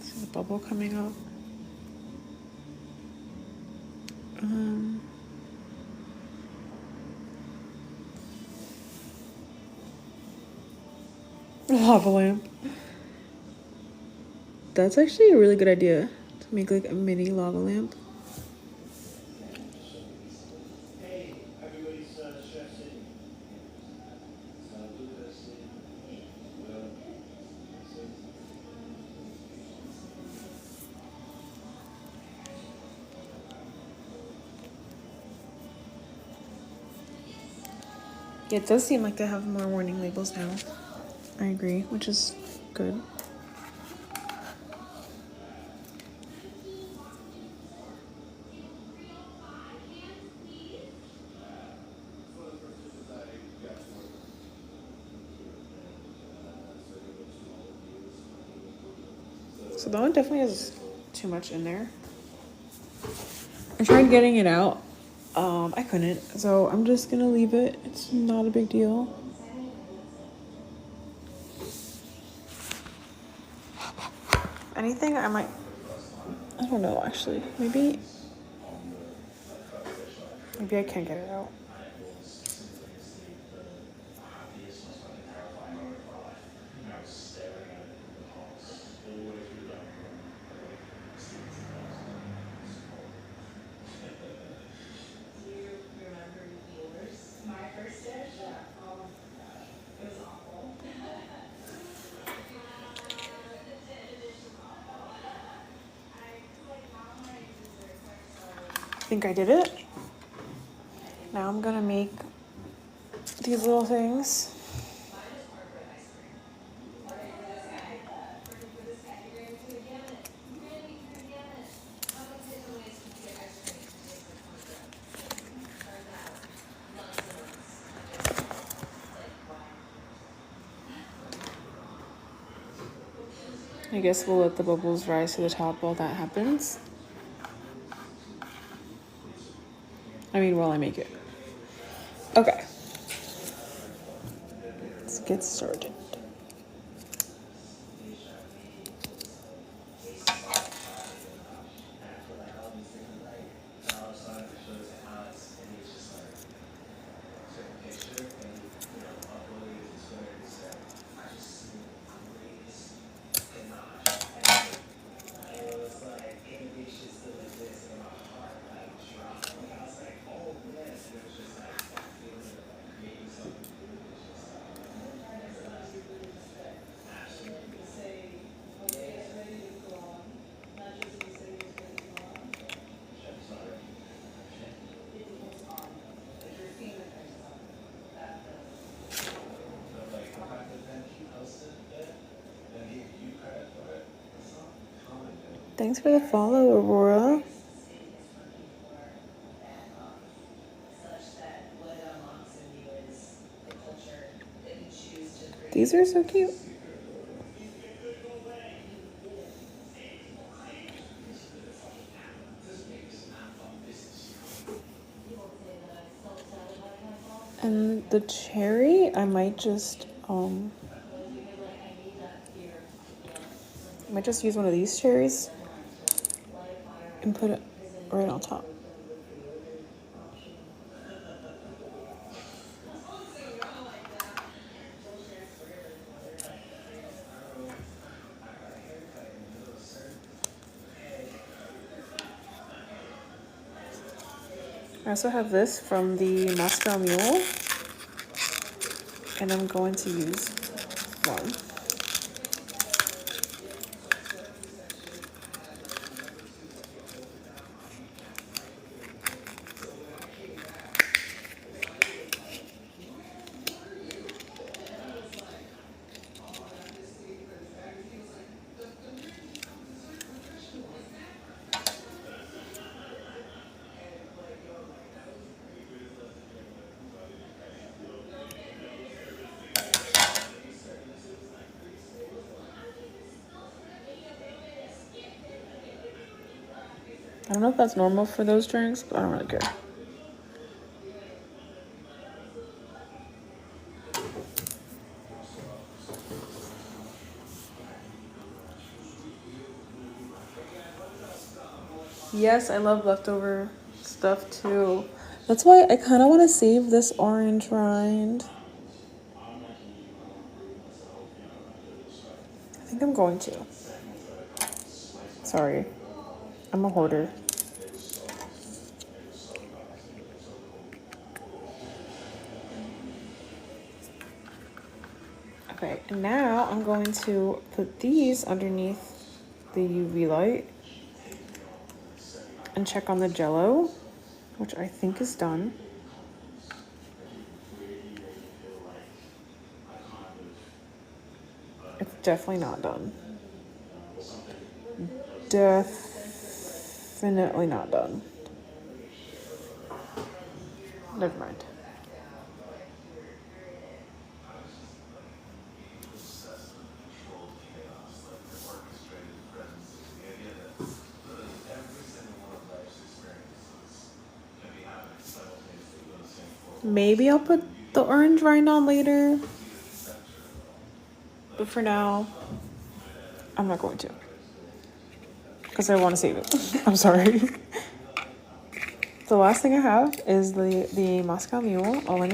See the bubble coming up. Lava lamp. That's actually a really good idea to make like a mini lava lamp. Yeah, it does seem like they have more warning labels now. I agree, which is good. So that one definitely has too much in there. I tried getting it out. I couldn't, so I'm just gonna leave it. It's not a big deal. anything, I might, I don't know actually. Maybe I can get it out. I think I did it. Now I'm gonna make these little things. I guess we'll let the bubbles rise to the top while that happens. I mean, while I make it. Okay. Let's get started. Thanks for the follow, Aurora. These are so cute. And the cherry, I might just use one of these cherries and put it right on top. I also have this from the Moscow Mule, and I'm going to use one. I don't know if that's normal for those drinks, but I don't really care. Yes, I love leftover stuff too. That's why I kind of want to save this orange rind. I think I'm going to. Sorry, I'm a hoarder. Okay, and now I'm going to put these underneath the UV light and check on the jello, which I think is done. It's definitely not done. Definitely not done. Never mind. Maybe I'll put the orange rind on later. But for now, I'm not going to. because I want to save it. I'm sorry. The last thing I have is the Moscow Mule. Oh, let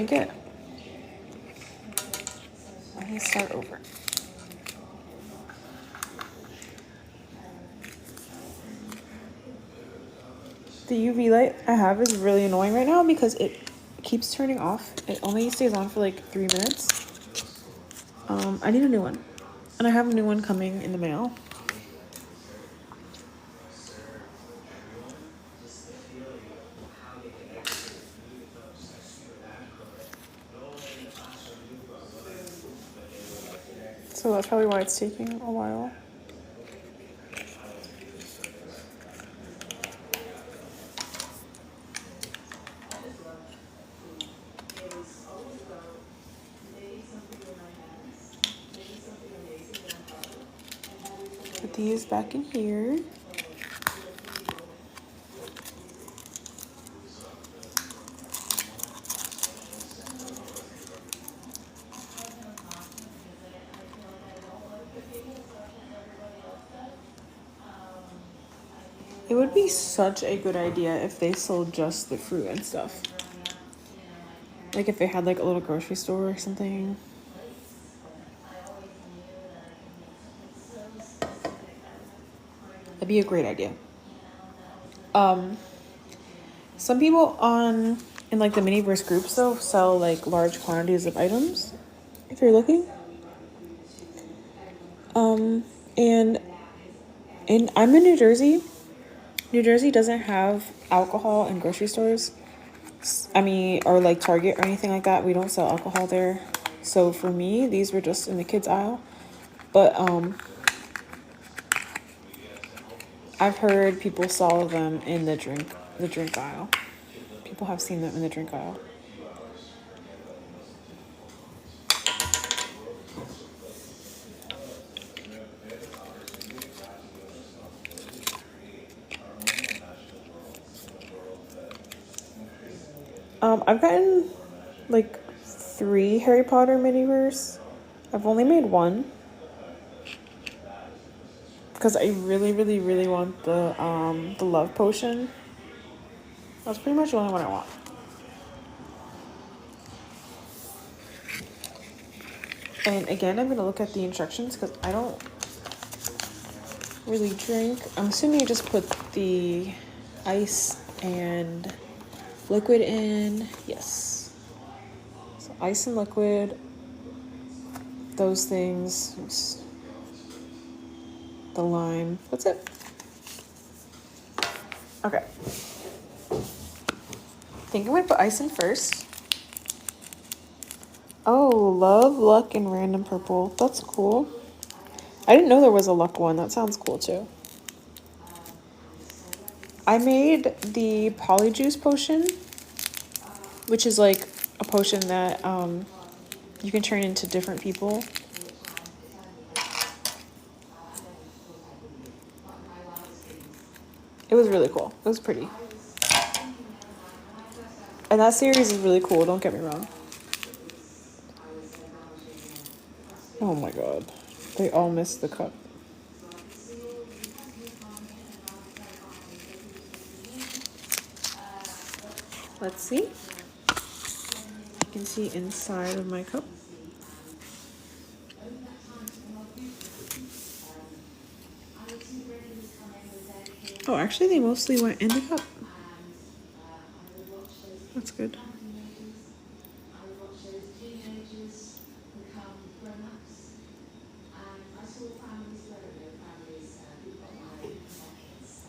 me start over. The UV light I have is really annoying right now because it keeps turning off. It only stays on for like 3 minutes. I need a new one. And I have a new one coming in the mail. So that's probably why it's taking a while. Put these back in here. It would be such a good idea if they sold just the fruit and stuff. Like if they had like a little grocery store or something. That'd be a great idea. Some people in like the miniverse groups though sell like large quantities of items if you're looking. And I'm in New Jersey. New Jersey doesn't have alcohol in grocery stores. I mean, or like Target or anything like that. We don't sell alcohol there. So for me, these were just in the kids aisle. But I've heard people sell them in the drink aisle. People have seen them in the drink aisle. I've gotten like 3 Harry Potter miniverse. I've only made 1 because I really, really, really want the love potion. That's pretty much the only one I want. And again, I'm gonna look at the instructions because I don't really drink. I'm assuming you just put the ice and liquid in. Yes. So ice and liquid. Those things. The lime. That's it. Okay. I think I'm gonna put ice in first. Oh, love, luck, and random purple. That's cool. I didn't know there was a luck one. That sounds cool too. I made the polyjuice potion, which is like a potion that you can turn into different people. It was really cool. It was pretty. And that series is really cool, don't get me wrong. Oh my god. They all missed the cup. Let's see. You can see inside of my cup. Oh, actually they mostly went in the cup. That's good.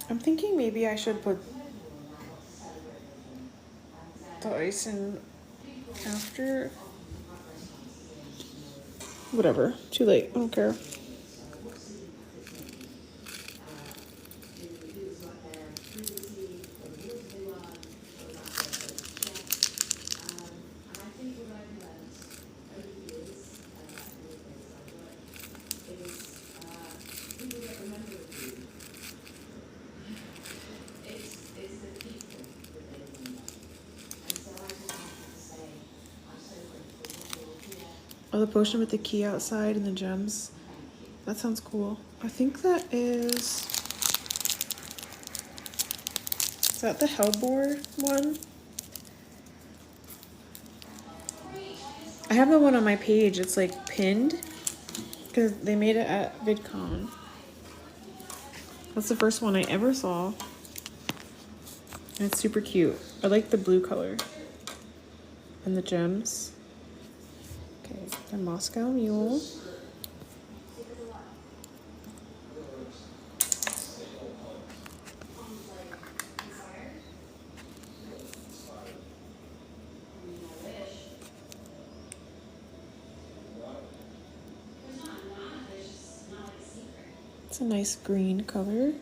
I'm thinking maybe I should put the ice in after. Whatever. Too late. I don't care. Oh, the potion with the key outside and the gems. That sounds cool. I think that is that the Hellbore one? I have the one on my page. It's like pinned because they made it at VidCon. That's the first one I ever saw. And it's super cute. I like the blue color and the gems. Okay, the Moscow Mule. It's a nice green color.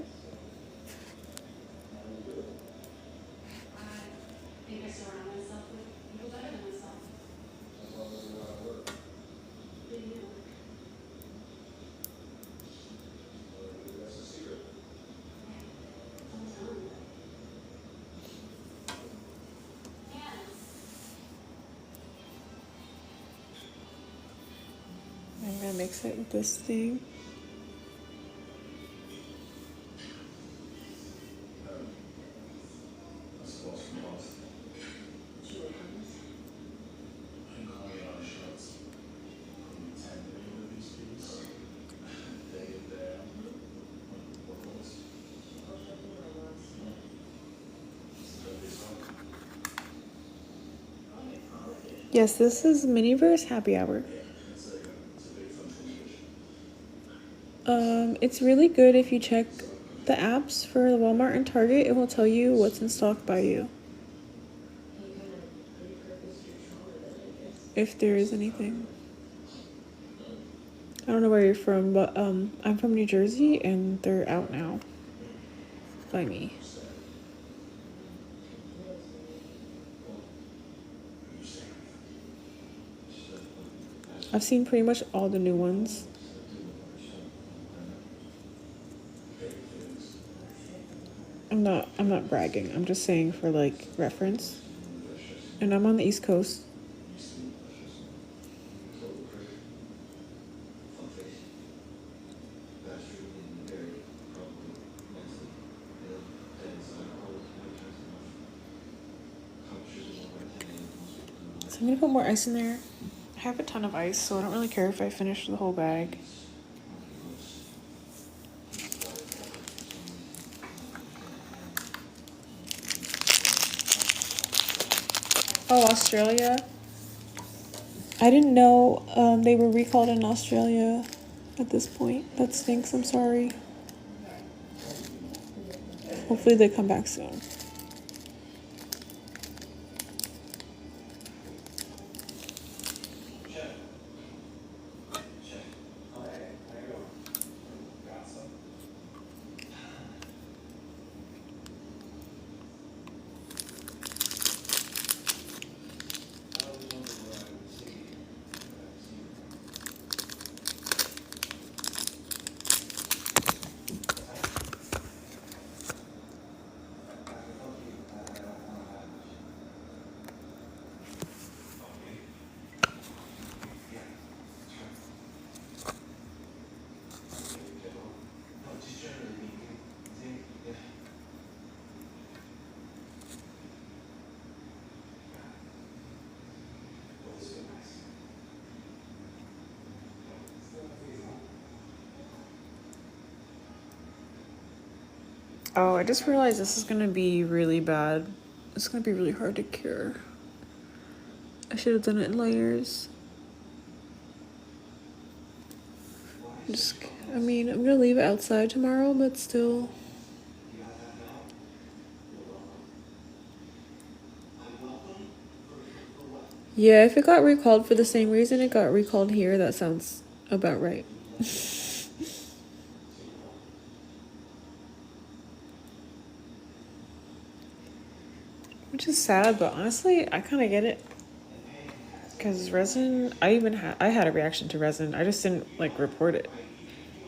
I'm gonna mix it with this thing. Yes, this is Miniverse Happy Hour. It's really good if you check the apps for the Walmart and Target. It will tell you what's in stock by you. If there is anything. I don't know where you're from, but I'm from New Jersey and they're out now by me. I've seen pretty much all the new ones. I'm not bragging. I'm just saying for like reference. And I'm on the East Coast. So I'm gonna put more ice in there. I have a ton of ice, so I don't really care if I finish the whole bag. Oh, Australia. I didn't know they were recalled in Australia at this point. That stinks, I'm sorry. Hopefully they come back soon. Oh, I just realized this is gonna be really bad. It's gonna be really hard to cure. I should have done it in layers. I'm gonna leave it outside tomorrow, but still. Yeah, if it got recalled for the same reason it got recalled here, that sounds about right. Which is sad, but honestly, I kind of get it. Because resin, I had a reaction to resin. I just didn't like report it.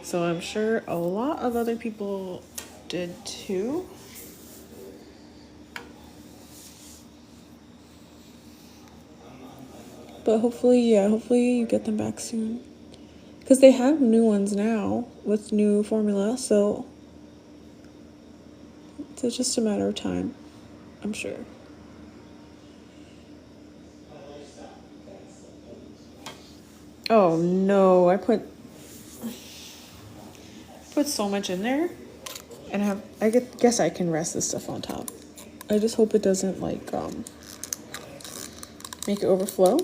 So I'm sure a lot of other people did too. But hopefully you get them back soon. Because they have new ones now with new formula, so it's just a matter of time. I'm sure. Oh no, I put so much in there, and guess I can rest this stuff on top. I just hope it doesn't like make it overflow.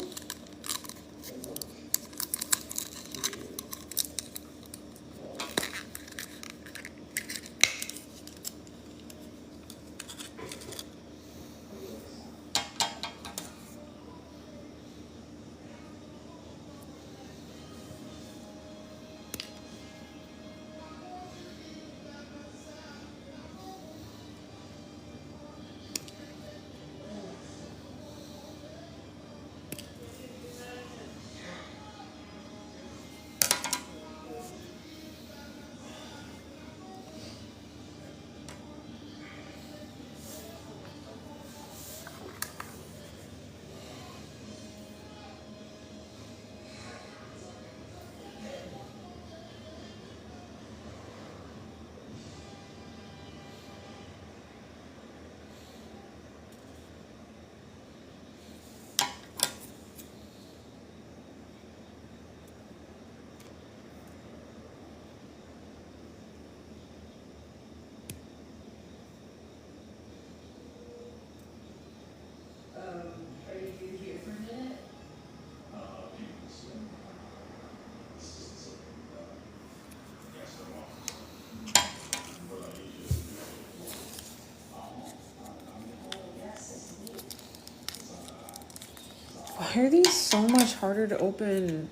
Why are these so much harder to open?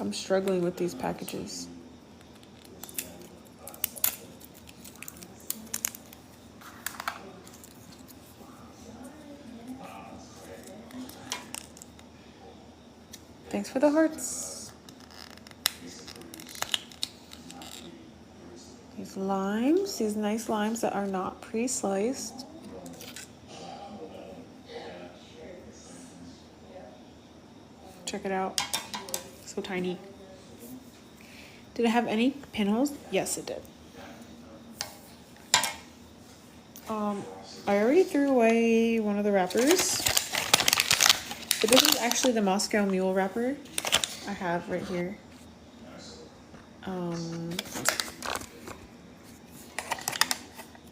I'm struggling with these packages. Thanks for the hearts. These limes, these nice limes that are not pre-sliced. Check it out. So tiny. Did it have any pinholes? Yes, it did. I already threw away one of the wrappers. But this is actually the Moscow Mule wrapper I have right here.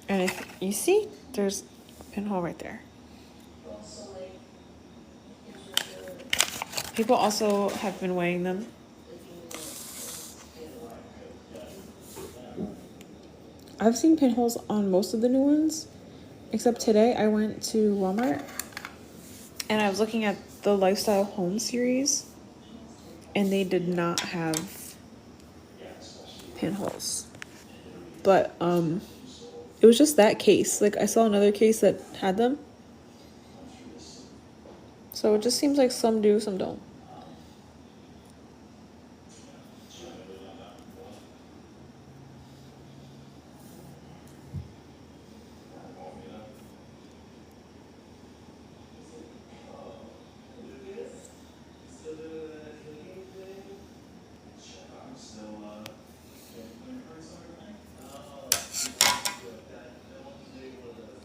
And if you see, there's a pinhole right there. People also have been weighing them. I've seen pinholes on most of the new ones, except today I went to Walmart and I was looking at the Lifestyle Home series and they did not have pinholes. But it was just that case. Like I saw another case that had them. So it just seems like some do, some don't.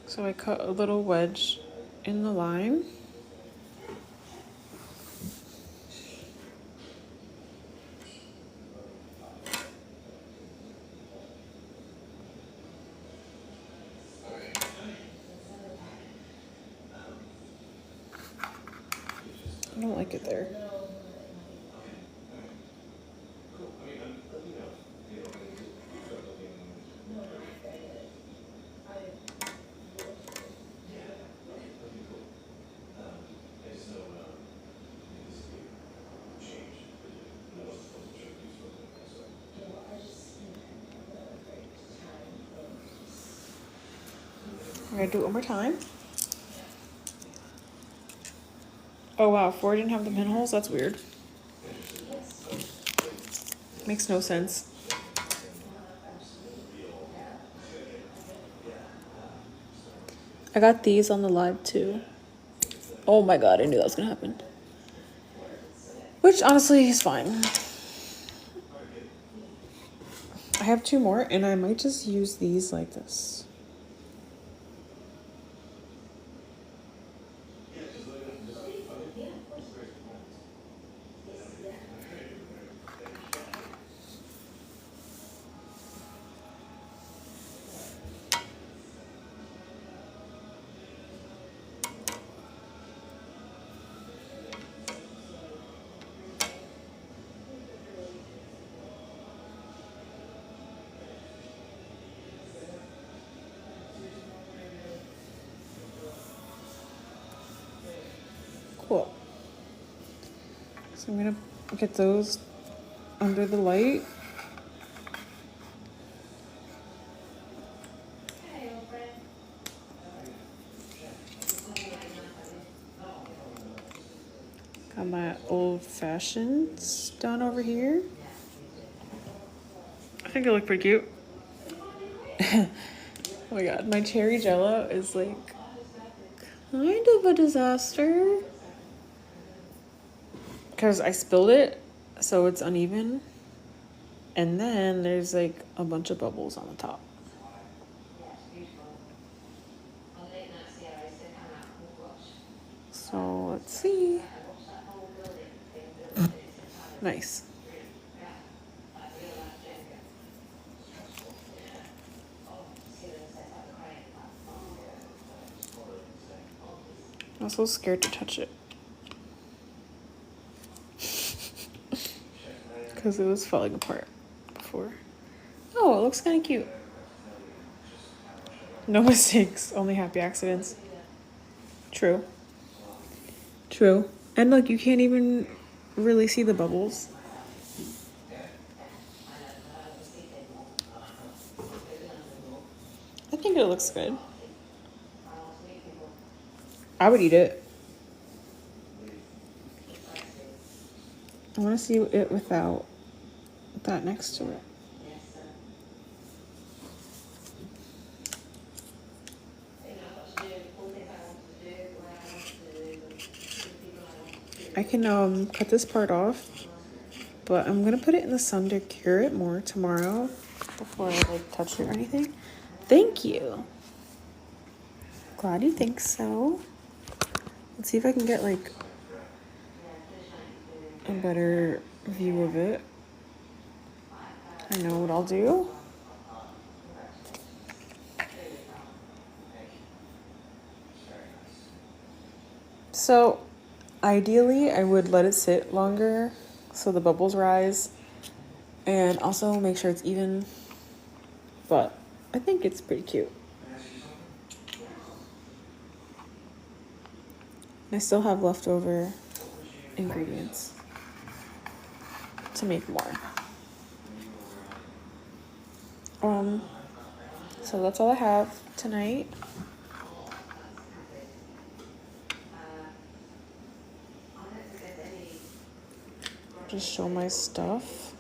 So I cut a little wedge in the lime. I don't like it there. I'm gonna do it one more time. Oh wow, 4 didn't have the pinholes? That's weird. Makes no sense. I got these on the live too. Oh my god, I knew that was gonna happen. Which honestly is fine. I have 2 more, and I might just use these like this. Cool. So I'm gonna get those under the light. Got my old fashions done over here. I think they look pretty cute. Oh my god, my cherry jello is like kind of a disaster. Because I spilled it, so it's uneven. And then there's like a bunch of bubbles on the top. So let's see. Nice. I'm so scared to touch it. Because it was falling apart before. Oh, it looks kind of cute. No mistakes, only happy accidents. True. True. And look, you can't even really see the bubbles. I think it looks good. I would eat it. I want to see it without that next to it. I can cut this part off, but I'm gonna put it in the sun to cure it more tomorrow before I like touch it or anything. Thank you. Glad you think so. Let's see if I can get like a better view of it. I know what I'll do. So ideally I would let it sit longer so the bubbles rise and also make sure it's even, but I think it's pretty cute. I still have leftover ingredients to make more. So that's all I have tonight. Just show my stuff.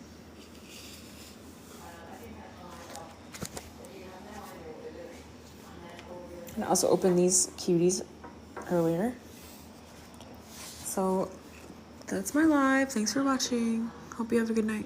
And I also opened these cuties earlier. So that's my live. Thanks for watching. Hope you have a good night.